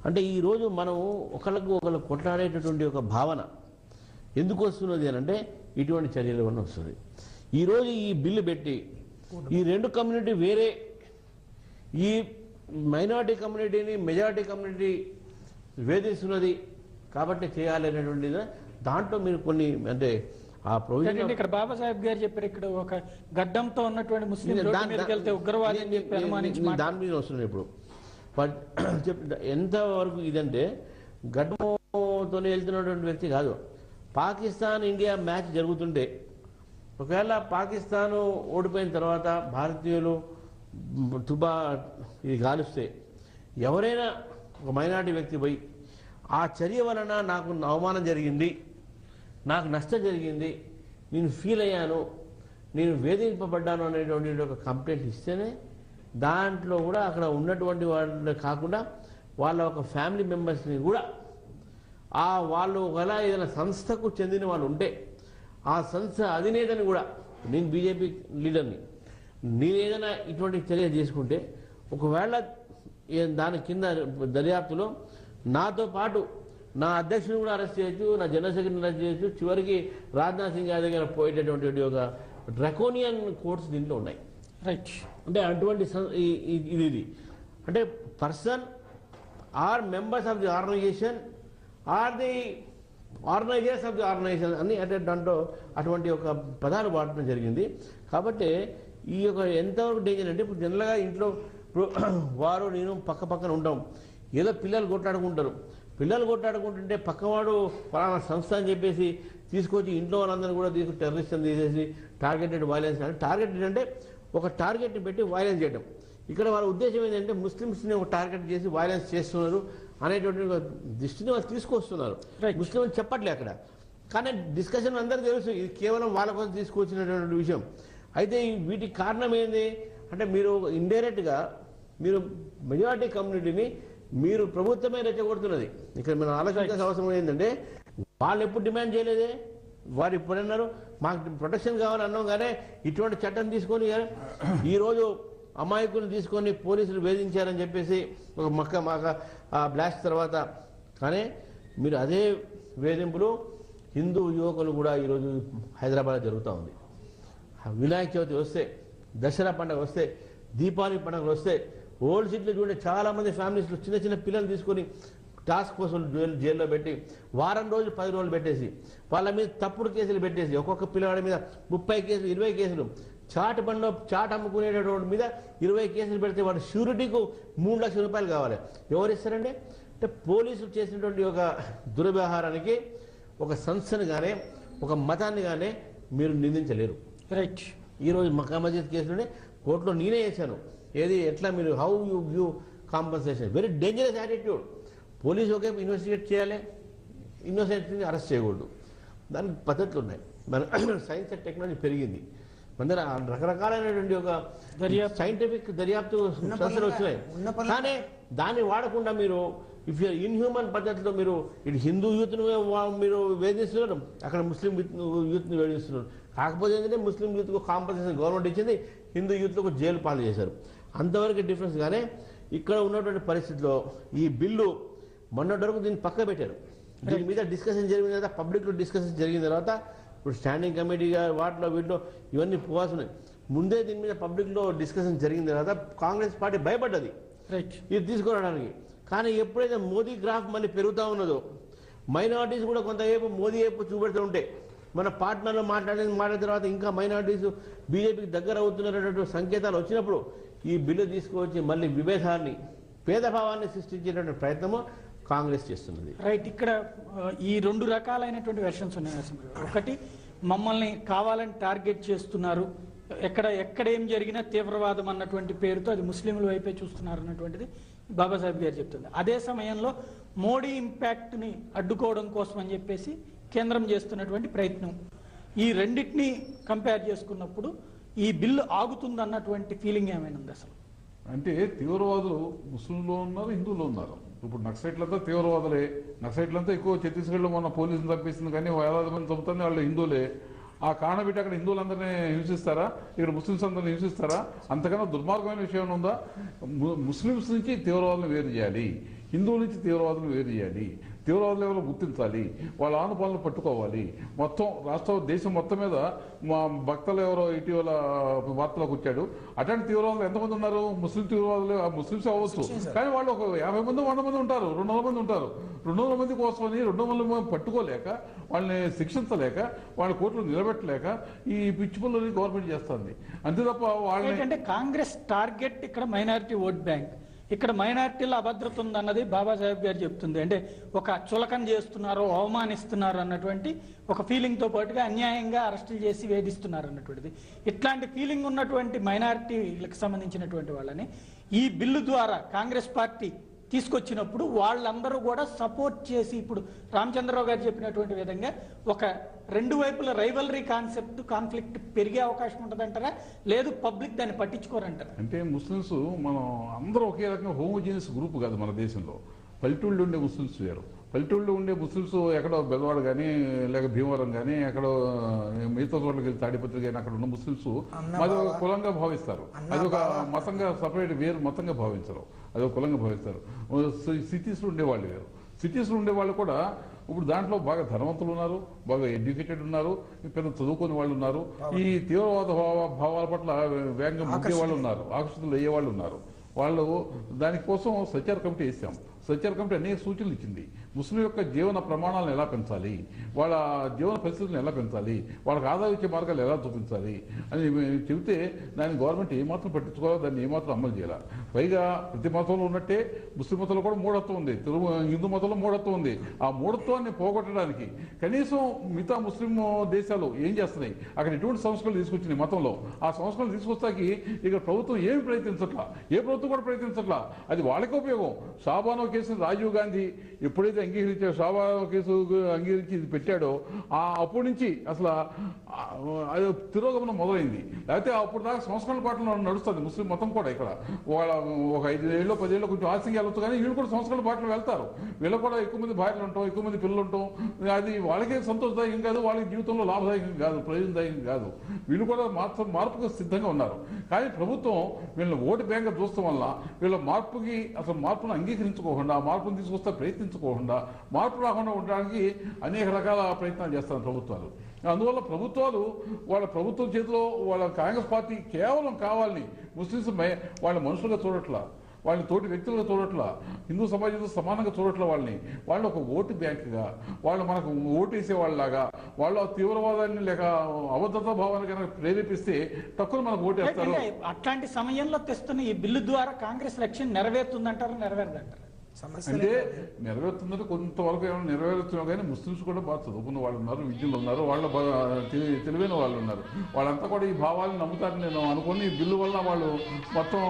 అంటే ఈరోజు మనం ఒకళ్ళు కొట్లాడేటటువంటి ఒక భావన ఎందుకు వస్తున్నది అని అంటే ఇటువంటి చర్యల వల్ల వస్తుంది. ఈరోజు ఈ బిల్లు పెట్టి ఈ రెండు కమ్యూనిటీ వేరే, ఈ మైనారిటీ కమ్యూనిటీని మెజారిటీ కమ్యూనిటీ వేధిస్తున్నది కాబట్టి చేయాలి అనేటువంటిది. దాంట్లో మీరు కొన్ని అంటే ఆ ప్రొవిజన్ ఇక్కడ బాబాసాహెబ్ గారు చెప్పారు, ఇక్కడ ఒక గడ్డంతో ఉన్నటువంటి ముస్లిం రోడ్డు మీదకి వెళ్తే ఉగ్రవాది అని చెప్పి అనుమానించి దాని మీద వస్తున్నాయి ఇప్పుడు. ఎంతవరకు ఇదంటే గడ్డంతో వెళ్తున్నటువంటి వ్యక్తి కాదు. పాకిస్తాన్ ఇండియా మ్యాచ్ జరుగుతుంటే ఒకవేళ పాకిస్తాన్ ఓడిపోయిన తర్వాత భారతీయులు ఇది గాలిస్తే ఎవరైనా ఒక మైనారిటీ వ్యక్తి పోయి ఆ చర్య వలన నాకు అవమానం జరిగింది, నాకు నష్టం జరిగింది, నేను ఫీల్ అయ్యాను, నేను వేధింపబడ్డాను అనేటువంటి ఒక కంప్లైంట్ ఇస్తేనే దాంట్లో కూడా అక్కడ ఉన్నటువంటి వాళ్ళు కాకుండా వాళ్ళ ఒక ఫ్యామిలీ మెంబర్స్ని కూడా వాళ్ళు ఒకవేళ ఏదైనా సంస్థకు చెందిన వాళ్ళు ఉంటే ఆ సంస్థ అధినేతని కూడా, నేను బీజేపీ లీడర్ని, నేను ఏదైనా ఇటువంటి చర్య చేసుకుంటే ఒకవేళ దాని కింద దర్యాప్తులో నాతో పాటు నా అధ్యక్షుని కూడా అరెస్ట్ చేయొచ్చు, నా జనరల్ సెక్రటరీని అరెస్ట్ చేయొచ్చు, చివరికి రాజ్నాథ్ సింగ్ గారి దగ్గర పోయేటటువంటి ఒక డ్రకోనియన్ కోర్ట్స్ దీంట్లో ఉన్నాయి. రైట్. అంటే అటువంటి ఇది అంటే person or members of the organisation or the organisers of the organisation అని అంటే దాంట్లో అటువంటి ఒక పదాలు వాడటం జరిగింది. కాబట్టి ఈ యొక్క ఎంతవరకు డేంజర్ అంటే ఇప్పుడు జనరల్గా ఇంట్లో ఇప్పుడు వారు నేను పక్కన ఉంటాం, ఏదో పిల్లలు కొట్లాడుకుంటుంటే పక్కవాడు పలానా సంస్థ అని చెప్పేసి తీసుకొచ్చి ఇంట్లో వాళ్ళందరూ కూడా టెర్రరిస్ట్ అని తీసేసి టార్గెటెడ్ వైలెన్స్ అంటే టార్గెటెడ్ అంటే ఒక టార్గెట్ని పెట్టి వైలెన్స్ చేయడం. ఇక్కడ వాళ్ళ ఉద్దేశం ఏంటంటే ముస్లిమ్స్ని ఒక టార్గెట్ చేసి వైలెన్స్ చేస్తున్నారు అనేటువంటి దృష్టిని వాళ్ళు తీసుకొస్తున్నారు. ముస్లిం అని చెప్పట్లే అక్కడ, కానీ డిస్కషన్ అందరికీ తెలుసు ఇది కేవలం వాళ్ళ కోసం తీసుకొచ్చినటువంటి విషయం. అయితే వీటికి కారణం ఏంది అంటే మీరు ఇండైరెక్ట్గా మీరు మెజారిటీ కమ్యూనిటీని మీరు ప్రభుత్వమే రెచ్చగొడుతున్నది. ఇక్కడ మనం ఆలోచించాల్సిన అవసరం ఏంటంటే వాళ్ళు ఎప్పుడు డిమాండ్ చేయలేదే, వారు ఇప్పుడన్నారు మాకు ప్రొటెక్షన్ కావాలన్నాం, కానీ ఇటువంటి చట్టం తీసుకొని ఈరోజు అమాయకులను తీసుకొని పోలీసులు వేధించారని చెప్పేసి ఒక బ్లాస్ట్ తర్వాత. కానీ మీరు అదే వేధింపులు హిందూ యువకులు కూడా ఈరోజు హైదరాబాద్ జరుగుతూ ఉంది. వినాయక చవితి వస్తే, దసరా పండుగ వస్తే, దీపావళి పండుగలు వస్తే ఓల్డ్ సిటీలో చూడండి చాలామంది ఫ్యామిలీస్లో చిన్న పిల్లలు తీసుకొని టాస్క్ ఫోర్స్ జైల్లో పెట్టి వారం రోజులు 10 రోజులు పెట్టేసి వాళ్ళ మీద తప్పుడు కేసులు పెట్టేసి ఒక్కొక్క పిల్లవాడి మీద 30 కేసులు 20 కేసులు, చాట్ అమ్ముకునేటటువంటి మీద 20 కేసులు పెడితే వాడు షూరిటీకు 3 లక్షల రూపాయలు కావాలి. ఎవరు ఇస్తారండి? అంటే పోలీసులు చేసినటువంటి ఒక దుర్వ్యవహారానికి ఒక సంస్థను కానీ ఒక మతాన్ని కానీ మీరు నిందించలేరు. రైట్. ఈరోజు మక్కా మస్జిద్ కేసులోనే కోర్టులో నేనే వేశాను. ఏది ఎట్లా మీరు how you view compensation, very dangerous attitude. Police okay investigate చేయాలి, ఇన్నోసెంట్ని అరెస్ట్ చేయకూడదు. దానికి పద్ధతులు ఉన్నాయి. మన సైన్స్ అండ్ టెక్నాలజీ పెరిగింది, మన దగ్గర రకరకాలైనటువంటి ఒక సైంటిఫిక్ దర్యాప్తు సంస్థలు వచ్చినాయి. కానీ దాన్ని వాడకుండా మీరు ఇఫ్ యూర్ ఇన్హ్యూమన్ పద్ధతిలో మీరు ఇటు హిందూ యూత్ను మీరు వేధిస్తున్నారు, అక్కడ ముస్లిం యూత్ని వేధిస్తున్నారు. కాకపోతే ఏంటంటే ముస్లిం యూత్కు కాంపన్సేషన్ గవర్నమెంట్ ఇచ్చింది, హిందూ యూత్లకు జైలు పాలు చేశారు, అంతవరకు డిఫరెన్స్. కానీ ఇక్కడ ఉన్నటువంటి పరిస్థితిలో ఈ బిల్లు మొన్నటి వరకు దీన్ని పక్క పెట్టారు. దీని మీద డిస్కషన్ జరిగిన తర్వాత, పబ్లిక్లో డిస్కషన్ జరిగిన తర్వాత ఇప్పుడు స్టాండింగ్ కమిటీగా వాటిలో వీటిలో ఇవన్నీ పోవాల్సి ఉన్నాయి. ముందే దీని మీద పబ్లిక్లో డిస్కషన్ జరిగిన తర్వాత కాంగ్రెస్ పార్టీ భయపడ్డది ఇది తీసుకురావడానికి. కానీ ఎప్పుడైతే మోదీ గ్రాఫ్ మళ్ళీ పెరుగుతూ ఉన్నదో, మైనారిటీస్ కూడా కొంతసేపు మోదీ వైపు చూపెడుతూ ఉంటే, మన పార్ట్నర్లో మాట్లాడిన తర్వాత ఇంకా మైనారిటీస్ బీజేపీకి దగ్గర అవుతున్నటువంటి సంకేతాలు వచ్చినప్పుడు ఈ బిల్లు తీసుకువచ్చి మళ్ళీ విభేదాన్ని, భేదభావాన్ని సృష్టించేటువంటి ప్రయత్నము కాంగ్రెస్ చేస్తున్నది. రైట్. ఇక్కడ ఈ 2 రకాలైనటువంటి వెర్షన్స్ ఉన్నాయి. ఒకటి, మమ్మల్ని కావాలని టార్గెట్ చేస్తున్నారు, ఎక్కడ ఏం జరిగినా తీవ్రవాదం అన్నటువంటి పేరుతో అది ముస్లింల వైపే చూస్తున్నారు అన్నటువంటిది బాబాసాహెబ్ గారు చెప్తుంది. అదే సమయంలో మోడీ ఇంపాక్ట్ని అడ్డుకోవడం కోసం అని చెప్పేసి కేంద్రం చేస్తున్నటువంటి ప్రయత్నం, ఈ రెండింటినీ కంపేర్ చేసుకున్నప్పుడు ఈ బిల్లు ఆగుతుంది అన్నటువంటి ఫీలింగ్ ఏమైనా ఉంది అసలు? అంటే తీవ్రవాదులు ముస్లింలో ఉన్నారు, హిందువులు ఉన్నారు. ఇప్పుడు నక్సలైట్లంతా తీవ్రవాదులే. నక్సలైట్లంతా ఎక్కువ ఛత్తీస్గఢ్లో మొన్న పోలీసులు తప్పిస్తుంది, కానీ వేలాది మంది చంపుతుంది వాళ్ళు హిందువులే. ఆ కారణం పెట్టి అక్కడ హిందువులందరినీ హింసిస్తారా, ఇక్కడ ముస్లిమ్స్ అందరినీ హింసిస్తారా? అంతకన్నా దుర్మార్గమైన విషయం ఉందా? ముస్లిమ్స్ నుంచి తీవ్రవాదులను వేరు చేయాలి, హిందువుల నుంచి తీవ్రవాదులను వేరు చేయాలి, తీవ్రవాదులు ఎవరో గుర్తించాలి, వాళ్ళ ఆనుపాలను పట్టుకోవాలి. మొత్తం దేశం మొత్తం మీద మా భక్తులు ఎవరో ఇటీవల వార్తలోకి వచ్చాడు. అట్లాంటి తీవ్రవాదులు ఎంతమంది ఉన్నారు? ముస్లిం తీవ్రవాదులు, ముస్లిమ్స్ అవ్వచ్చు, కానీ వాళ్ళు ఒక 50 మంది 100 మంది ఉంటారు, 200 మంది ఉంటారు. 200 మంది కోసమని 200 మంది పట్టుకోలేక, వాళ్ళని శిక్షించలేక, వాళ్ళ కోర్టులో నిలబెట్టలేక ఈ పిచ్చి పనులని గవర్నమెంట్ చేస్తుంది. అంతే తప్ప వాళ్ళని ఏంటంటే కాంగ్రెస్ టార్గెట్ ఇక్కడ మైనారిటీ ఓట్ బ్యాంక్, ఇక్కడ మైనారిటీల అభద్రత ఉందన్నది బాబాసాహెబ్ గారు చెప్తుంది. అంటే ఒక చులకన చేస్తున్నారు, అవమానిస్తున్నారు అన్నటువంటి ఒక ఫీలింగ్ తో పాటుగా అన్యాయంగా అరెస్టులు చేసి వేధిస్తున్నారు అన్నటువంటిది. ఇట్లాంటి ఫీలింగ్ ఉన్నటువంటి మైనారిటీలకు సంబంధించినటువంటి వాళ్ళని ఈ బిల్లు ద్వారా కాంగ్రెస్ పార్టీ తీసుకొచ్చినప్పుడు వాళ్ళందరూ కూడా సపోర్ట్ చేసి, ఇప్పుడు రామచంద్రరావు గారు చెప్పినటువంటి విధంగా ఒక రెండు వైపుల రైవలరీ కాన్ఫ్లిక్ట్ పెరిగే అవకాశం ఉంటుందంటారా, లేదు పబ్లిక్ దాన్ని పట్టించుకోరంటారా? అంటే ముస్లిమ్స్ మనం అందరూ ఒకే రకంగా హోమోజీనియస్ గ్రూప్ కాదు మన దేశంలో. పల్లెటూళ్ళు ఉండే ముస్లిమ్స్ వేరు, పల్లెటూళ్ళు ఉండే ముస్లిమ్స్ ఎక్కడో బెదవాడ కానీ లేక భీమవరం కానీ ఎక్కడో మిగతా చోట్లకి వెళ్ళి తాడిపత్రి కానీ అక్కడ ఉన్న ముస్లిమ్స్ అది ఒక కులంగా భావిస్తారు, అది ఒక మతంగా సపరేట్ వేరు మతంగా భావించరు, అది ఒక కులంగా భావిస్తారు. సిటీస్లో ఉండేవాళ్ళు వేరు, సిటీస్లో ఉండేవాళ్ళు కూడా ఇప్పుడు దాంట్లో బాగా ధనవంతులు ఉన్నారు, బాగా ఎడ్యుకేటెడ్ ఉన్నారు, పెద్ద చదువుకునే వాళ్ళు ఉన్నారు, ఈ తీవ్రవాద భావాల పట్ల వేగంగా ముగ్గే వాళ్ళు ఉన్నారు, ఆకర్షితులు అయ్యే వాళ్ళు ఉన్నారు. వాళ్ళు దానికోసం సచార్ కమిటీ వేసాం. సచార్ కమిటీ అనేక సూచనలు ఇచ్చింది. ముస్లిం యొక్క జీవన ప్రమాణాలను ఎలా పెంచాలి, వాళ్ళ జీవన పరిస్థితులను ఎలా పెంచాలి, వాళ్ళకి ఆదాయ వచ్చే మార్గాలు ఎలా చూపించాలి అని చెబితే దాన్ని గవర్నమెంట్ ఏమాత్రం పట్టించుకోవాలో, దాన్ని ఏమాత్రం అమలు చేయాలి. పైగా ప్రతి మతంలో ఉన్నట్టే ముస్లిం మతంలో కూడా మూఢత్వం ఉంది, హిందూ మతంలో మూఢత్వం ఉంది. ఆ మూఢత్వాన్ని పోగొట్టడానికి కనీసం మిగతా ముస్లిం దేశాలు ఏం చేస్తున్నాయి, అక్కడ ఎటువంటి సంస్కరణలు తీసుకొచ్చినాయి మతంలో, ఆ సంస్కరణలు తీసుకొస్తాకి ఇక్కడ ప్రభుత్వం ఏమి ప్రయత్నించట్లా, ఏ ప్రభుత్వం కూడా ప్రయత్నించట్లా. అది వాళ్ళకే ఉపయోగం. షాబానో కేసుని రాజీవ్ గాంధీ ఎప్పుడైతే అంగీకరించాడో, షాబానో కేసు అంగీకరించి ఇది పెట్టాడో అప్పటి నుంచి అసలు అది తిరోగమనం మొదలైంది. లేకపోతే అప్పుడు దాకా సంస్కరణ పాటలు నడుస్తుంది ముస్లిం మతం కూడా. ఇక్కడ వాళ్ళ ఒక 5 ఏళ్ళు 10 ఏళ్ళు కొంచెం ఆశంగా వెళ్ళొచ్చు, కానీ వీళ్ళు కూడా సంస్కరణ పాటలు వెళ్తారు. వీళ్ళు కూడా ఎక్కువ మంది భార్యలు ఉంటాం, ఎక్కువ మంది పిల్లలు ఉంటాం, అది వాళ్ళకే సంతోషదాయకం కాదు, వాళ్ళకి జీవితంలో లాభదాయకం కాదు, ప్రయోజనదాయకం కాదు. వీళ్ళు కూడా మార్పుకు సిద్ధంగా ఉన్నారు. కానీ ప్రభుత్వం వీళ్ళని ఓటు బ్యాంక్ చూస్తాం వల్ల వీళ్ళ మార్పుకి అసలు మార్పును అంగీకరించుకోకుండా, మార్పును తీసుకొస్తే ప్రయత్నించుకోకుండా, మార్పు రాకుండా ఉండడానికి అనేక రకాల ప్రయత్నాలు చేస్తారు ప్రభుత్వాలు. అందువల్ల ప్రభుత్వాలు వాళ్ళ ప్రభుత్వం చేతిలో వాళ్ళ కాంగ్రెస్ పార్టీ కేవలం కావాలని ముస్లిమ్స్ వాళ్ళ మనుషులుగా చూడట్లా, వాళ్ళని తోటి వ్యక్తులుగా చూడట్లా, హిందూ సమాజంతో సమానంగా చూడట్లా. వాళ్ళు ఒక ఓటు బ్యాంకుగా, వాళ్ళు మనకు ఓటు వేసేవాళ్ళలాగా, వాళ్ళు ఆ తీవ్రవాదాన్ని లేక అభద్రతా భావాన్ని కనుక ప్రేరేపిస్తే తక్కువ మనకు ఓటు వేస్తారు. అట్లాంటి సమయంలో తెస్తున్న ఈ బిల్లు ద్వారా కాంగ్రెస్ లక్ష్యం నెరవేరుతుందంటారా, నెరవేరదంటారా? అంటే నెరవేరుతుందంటే కొంతవరకు ఏమైనా నెరవేరుతున్నాం, కానీ ముస్లిమ్స్ కూడా బాగా చదువుకున్న వాళ్ళు ఉన్నారు, విద్యలు ఉన్నారు, వాళ్ళు తెలివైన వాళ్ళు ఉన్నారు. వాళ్ళంతా కూడా ఈ భావాలను నమ్ముతారని నేను అనుకుని ఈ బిల్లు వల్ల వాళ్ళు మొత్తం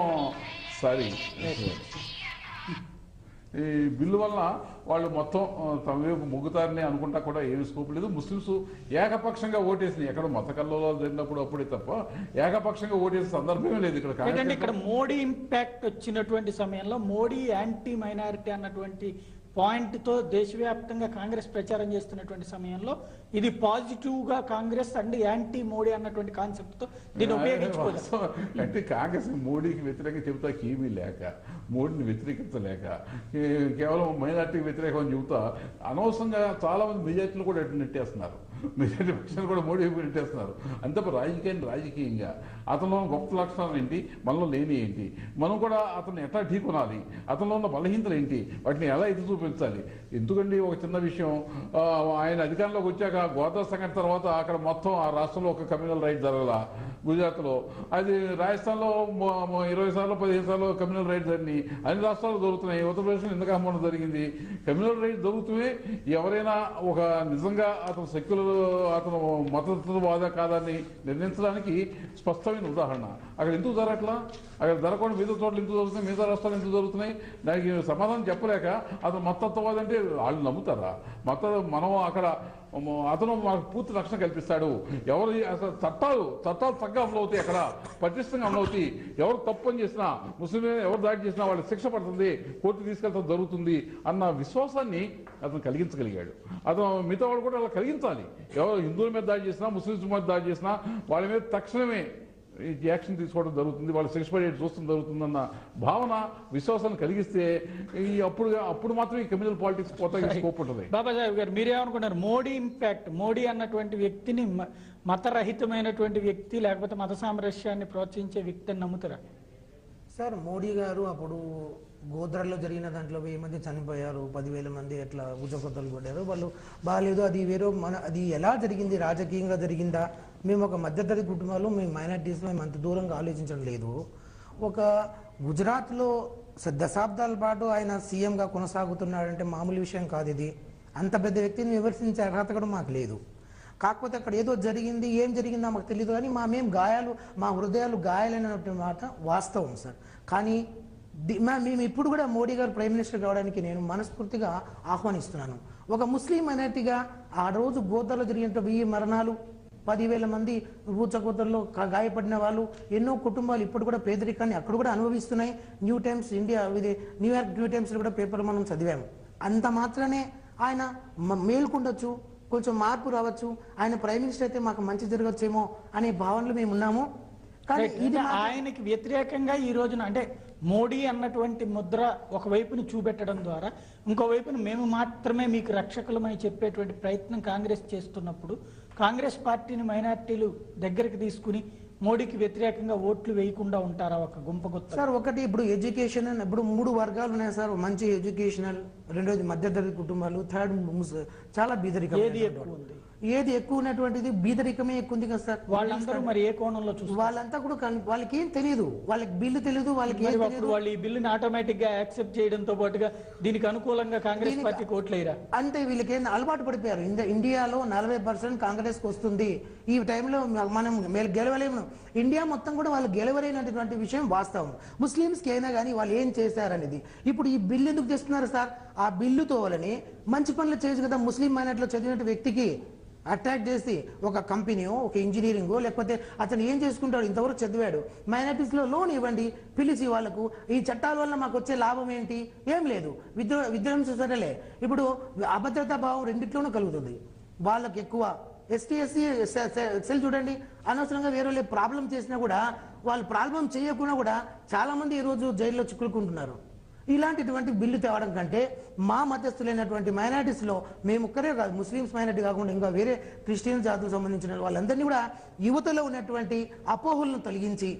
ఈ బిల్లు వల్ల వాళ్ళు మొత్తం తమ వైపు మొగ్గుతారని అనుకుంటా కూడా ఏమి స్కోప్ లేదు. ముస్లిమ్స్ ఏకపక్షంగా ఓటేసినాయి, ఎక్కడ మత కల్లోలాలు జరిగినప్పుడు అప్పుడే తప్ప ఏకపక్షంగా ఓటేసే సందర్భమే లేదు. ఇక్కడ మోడీ ఇంపాక్ట్ వచ్చినటువంటి సమయంలో మోడీ యాంటీ మైనారిటీ అన్నటువంటి పాయింట్ తో దేశవ్యాప్తంగా కాంగ్రెస్ ప్రచారం చేస్తున్నటువంటి సమయంలో ఇది పాజిటివ్ గా కాంగ్రెస్ అండ్ యాంటీ మోడీ అన్నటువంటి కాన్సెప్ట్ తో దీన్ని ఉపయోగించుకోవచ్చు. అంటే కాంగ్రెస్ మోడీకి వ్యతిరేకంగా చెబుతాకి ఏమీ లేక, మోడీని వ్యతిరేకించలేక, కేవలం మైనార్టీకి వ్యతిరేకం అని చెబుతా అనవసరంగా చాలా మంది మెజార్టీలు కూడా నెట్టేస్తున్నారు, మెజార్టీ పక్షాలు కూడా మోడీ నెట్టేస్తున్నారు. అంతే రాజకీయంగా అతనిలో గొప్ప లక్షణాలు ఏంటి, మనలో లేని ఏంటి, మనం కూడా అతన్ని ఎట్లా ఢీకొనాలి, అతనిలో ఉన్న బలహీనతలు ఏంటి, వాటిని ఎలా ఎదురు చూపించాలి. ఎందుకండి ఒక చిన్న విషయం, ఆయన అధికారంలోకి వచ్చాక గోదావరి సంఘటన తర్వాత అక్కడ మొత్తం ఆ రాష్ట్రంలో ఒక కమ్యూనల్ రైట్ జరగల. గుజరాత్లో అది, రాజస్థాన్లో 20 సార్లు 15 సార్లు కమ్యూనల్ రైట్ జరిగినాయి, అన్ని రాష్ట్రాలు దొరుకుతున్నాయి. ఉత్తరప్రదేశ్లో ఎందుకు అమ్మడం జరిగింది. కమ్యూనల్ రైట్ దొరుకుతూనే ఎవరైనా ఒక నిజంగా అతను సెక్యులర్, అతను మతవాద కాదని నిర్ణయించడానికి స్పష్టమైన ఉదాహరణ. అక్కడ ఎందుకు జరగట్లా, అక్కడ జరగకుండా మిగతా చోట్ల ఎందుకు జరుగుతున్నాయి, మిగతా రాష్ట్రాలు ఎందుకు జరుగుతున్నాయి, దానికి సమాధానం చెప్పలేక అతను మతత్వవాది అంటే వాళ్ళు నమ్ముతారా? మనం అక్కడ అతను మనకు పూర్తి రక్షణ కల్పిస్తాడు. ఎవరు అసలు చట్టాలు చక్కగా అమలు అవుతాయి, అక్కడ పటిష్టంగా అమలు అవుతాయి. ఎవరు తప్పు పని చేసినా, ముస్లిం ఎవరు దాడి చేసినా వాళ్ళకి శిక్ష పడుతుంది, కోర్టు తీసుకెళ్తాం జరుగుతుంది అన్న విశ్వాసాన్ని అతను కలిగించగలిగాడు. అతను మిగతా వాళ్ళు కూడా అలా కలిగించాలి. ఎవరు హిందువుల మీద దాడి చేసినా, ముస్లింస్ మీద దాడి చేసినా వాళ్ళ మీద తక్షణమే యాక్షన్ తీసుకోవడం జరుగుతుంది, వాళ్ళు శిక్ష పడేది చూస్తడం జరుగుతుందన్న భావన, విశ్వాసాన్ని కలిగిస్తే అప్పుడు మాత్రం ఈ కమ్యూనల్ పాలిటిక్స్ పోతాయి, స్కోప్ ఉంటుంది. బాబాసాహెబ్ గారు మీరేమనుకున్నారు? మోడీ ఇంపాక్ట్, మోడీ అన్నటువంటి వ్యక్తిని మతరహితమైనటువంటి వ్యక్తి లేకపోతే మత సామరస్యాన్ని ప్రోత్సహించే వ్యక్తి అని నమ్ముతారా? సార్, మోడీ గారు అప్పుడు గోద్రాలో జరిగిన దాంట్లో 1000 మంది చనిపోయారు, 10,000 మంది ఎట్లా ఉజకొత్తలు పడ్డారు, వాళ్ళు బాగాలేదు. అది వేరే అది ఎలా జరిగింది, రాజకీయంగా జరిగిందా? మేము ఒక మధ్యతరగతి కుటుంబాలు, మేము మైనార్టీస్, మేము అంత దూరంగా ఆలోచించడం లేదు. ఒక గుజరాత్లో దశాబ్దాల పాటు ఆయన సీఎంగా కొనసాగుతున్నాడంటే మామూలు విషయం కాదు ఇది. అంత పెద్ద వ్యక్తిని విమర్శించే అర్హత కూడా మాకు లేదు. కాకపోతే అక్కడ ఏదో జరిగింది, ఏం జరిగిందో మాకు తెలియదు. కానీ మా హృదయాలు గాయాలైనటువంటి మాట వాస్తవం సార్. కానీ మేము ఇప్పుడు కూడా మోడీ గారు ప్రైమ్ మినిస్టర్ కావడానికి నేను మనస్ఫూర్తిగా ఆహ్వానిస్తున్నాను. ఒక ముస్లిం మైనార్టీగా ఆ రోజు గోదాలో జరిగిన 1000 మరణాలు, 10,000 మంది ఊచకోతల్లో గాయపడిన వాళ్ళు, ఎన్నో కుటుంబాలు ఇప్పుడు కూడా పేదరికాన్ని అక్కడ కూడా అనుభవిస్తున్నాయి. న్యూయార్క్ న్యూ టైమ్స్ కూడా పేపర్లు మనం చదివాము. అంత మాత్రమే ఆయన మేల్కొండొచ్చు, కొంచెం మార్పు రావచ్చు, ఆయన ప్రైమ్ మినిస్టర్ అయితే మాకు మంచి జరగచ్చేమో అనే భావనలు మేము ఉన్నాము. కానీ ఇది ఆయనకి వ్యతిరేకంగా ఈ రోజున అంటే మోడీ అన్నటువంటి ముద్ర ఒకవైపుని చూపెట్టడం ద్వారా ఇంకోవైపున మేము మాత్రమే మీకు రక్షకులమని చెప్పేటువంటి ప్రయత్నం కాంగ్రెస్ చేస్తున్నప్పుడు కాంగ్రెస్ పార్టీని మైనార్టీలు దగ్గరికి తీసుకుని మోడీకి వ్యతిరేకంగా ఓట్లు వేయకుండా ఉంటారా ఒక గుంపగొత్త? సార్, ఒకటి ఇప్పుడు ఎడ్యుకేషన్, ఇప్పుడు 3 వర్గాలు ఉన్నాయి సార్. మంచి ఎడ్యుకేషనల్, రెండోది మధ్యతరగతి కుటుంబాలు, థర్డ్ చాలా బీదరికం. ఏది ఎక్కువ ఉంది? ఏది ఎక్కువ ఉన్నటువంటిది బీదరికమే ఎక్కువ ఉంది కదా సార్. వాళ్ళందరూ మరి ఏ కోణంలో చూస్తారు? వాళ్ళంతా కూడా వాళ్ళకి ఏం తెలియదు, వాళ్ళకి బిల్లు తెలియదు, వాళ్ళకి ఏం తెలియదు. వాళ్ళు ఈ బిల్లుని ఆటోమేటిక్ గా యాక్సెప్ట్ చేయడంతో పాటుగా దీనికి అనుకూలంగా కాంగ్రెస్ పార్టీకి ఓట్లేరా అంటే వీళ్ళకి ఏం అలవాటు పడిపోయారు. ఇండియాలో 40% కాంగ్రెస్ కు వస్తుంది. ఈ టైంలో మనం గెలవలేము. ఇండియా మొత్తం కూడా వాళ్ళు గెలవలేనటువంటి విషయం వాస్తవం. ముస్లింస్కి అయినా కానీ వాళ్ళు ఏం చేశారనేది. ఇప్పుడు ఈ బిల్లు ఎందుకు చేస్తున్నారు సార్? ఆ బిల్లుతో వాళ్ళని మంచి పనులు చేయొచ్చు కదా. ముస్లిం మైనార్టీలో చదివిన వ్యక్తికి అట్రాక్ట్ చేసి ఒక కంపెనీయో, ఒక ఇంజనీరింగో, లేకపోతే అతను ఏం చేసుకుంటాడు, ఇంతవరకు చదివాడు, మైనార్టీస్లో లోన్ ఇవ్వండి, పిలిచి వాళ్ళకు ఈ చట్టాల వల్ల మాకు వచ్చే లాభం ఏంటి? ఏం లేదు. విధ్వంసం సరేలే, ఇప్పుడు అభద్రతా భావం రెండిట్లోనూ కలుగుతుంది. వాళ్ళకి ఎక్కువ ఎస్టీ సెల్ చూడండి, అనవసరంగా వేరే ప్రాబ్లం చేసినా కూడా వాళ్ళు ప్రాబ్లం చేయకుండా కూడా చాలా మంది ఈరోజు జైల్లో చిక్కుకుంటున్నారు. ఇలాంటిటువంటి బిల్లు తేవడం కంటే మా మధ్యస్థులైనటువంటి మైనారిటీస్లో మేము ఒక్కరే కాదు, ముస్లిమ్స్ మైనారిటీ కాకుండా ఇంకా వేరే క్రిస్టియన్ జాతులకు సంబంధించిన వాళ్ళందరినీ కూడా యువతలో ఉన్నటువంటి అపోహలను తొలగించి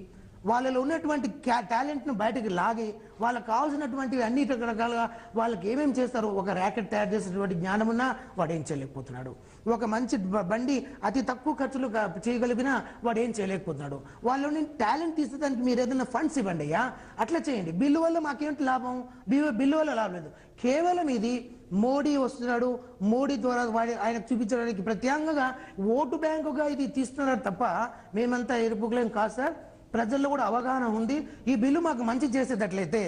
వాళ్ళలో ఉన్నటువంటి టాలెంట్ను బయటకు లాగి వాళ్ళకి కావాల్సినటువంటి అన్ని రకాలుగా వాళ్ళకి ఏమేమి చేస్తారో ఒక ర్యాకెట్ తయారు చేసేటువంటి జ్ఞానం ఉన్నా వాడు ఏం చేయలేకపోతున్నాడు. ఒక మంచి బండి అతి తక్కువ ఖర్చులు చేయగలిగినా వాడు ఏం చేయలేకపోతున్నాడు. వాళ్ళని టాలెంట్ తీస్తే దానికి మీరు ఏదైనా ఫండ్స్ ఇవ్వండి అయ్యా, అట్లా చేయండి. బిల్లు వల్ల మాకేంటి లాభం? బిల్లు వల్ల లాభం లేదు. కేవలం ఇది మోడీ వస్తున్నాడు, మోడీ ద్వారా ఆయనకు చూపించడానికి ప్రత్యేకంగా ఓటు బ్యాంకుగా ఇది తీస్తున్నారు తప్ప మేమంతా ఎరుపుకులేం కాదు సార్. ప్రజల్లో కూడా అవగాహన ఉంది. ఈ బిల్లు మాకు మంచి చేసేటట్లయితే,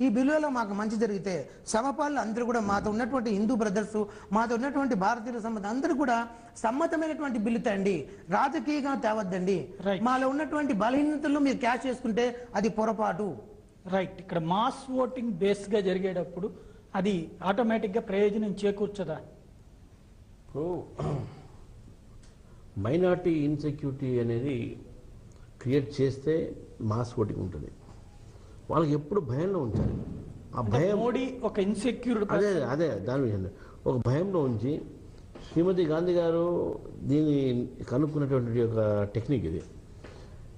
ఈ బిల్లులో మాకు మంచి జరిగితే సమపాలు అందరూ కూడా మాతో ఉన్నటువంటి హిందూ బ్రదర్స్, మాతో ఉన్నటువంటి భారతీయుల సంబంధం అందరూ కూడా సమ్మతమైనటువంటి బిల్లు తండి, రాజకీయంగా తేవద్దండి. మాలో ఉన్నటువంటి బలహీనతలను మీరు క్యాష్ చేసుకుంటే అది పొరపాటు. రైట్. ఇక్కడ మాస్ ఓటింగ్ బేస్ గా జరిగేటప్పుడు అది ఆటోమేటిక్ గా ప్రయోజనం చేకూర్చదా? మైనార్టీ ఇన్సెక్యూరిటీ అనేది క్రియేట్ చేస్తే మాస్ ఓటింగ్ ఉంటుంది. వాళ్ళకి ఎప్పుడు భయంలో ఉంచాలి. ఆ భయం మోడీ ఒక ఇన్సెక్యూర్, అదే దాని విషయంలో ఒక భయంలో ఉంచి శ్రీమతి గాంధీ గారు దీన్ని కనుక్కున్నటువంటి ఒక టెక్నిక్ ఇది.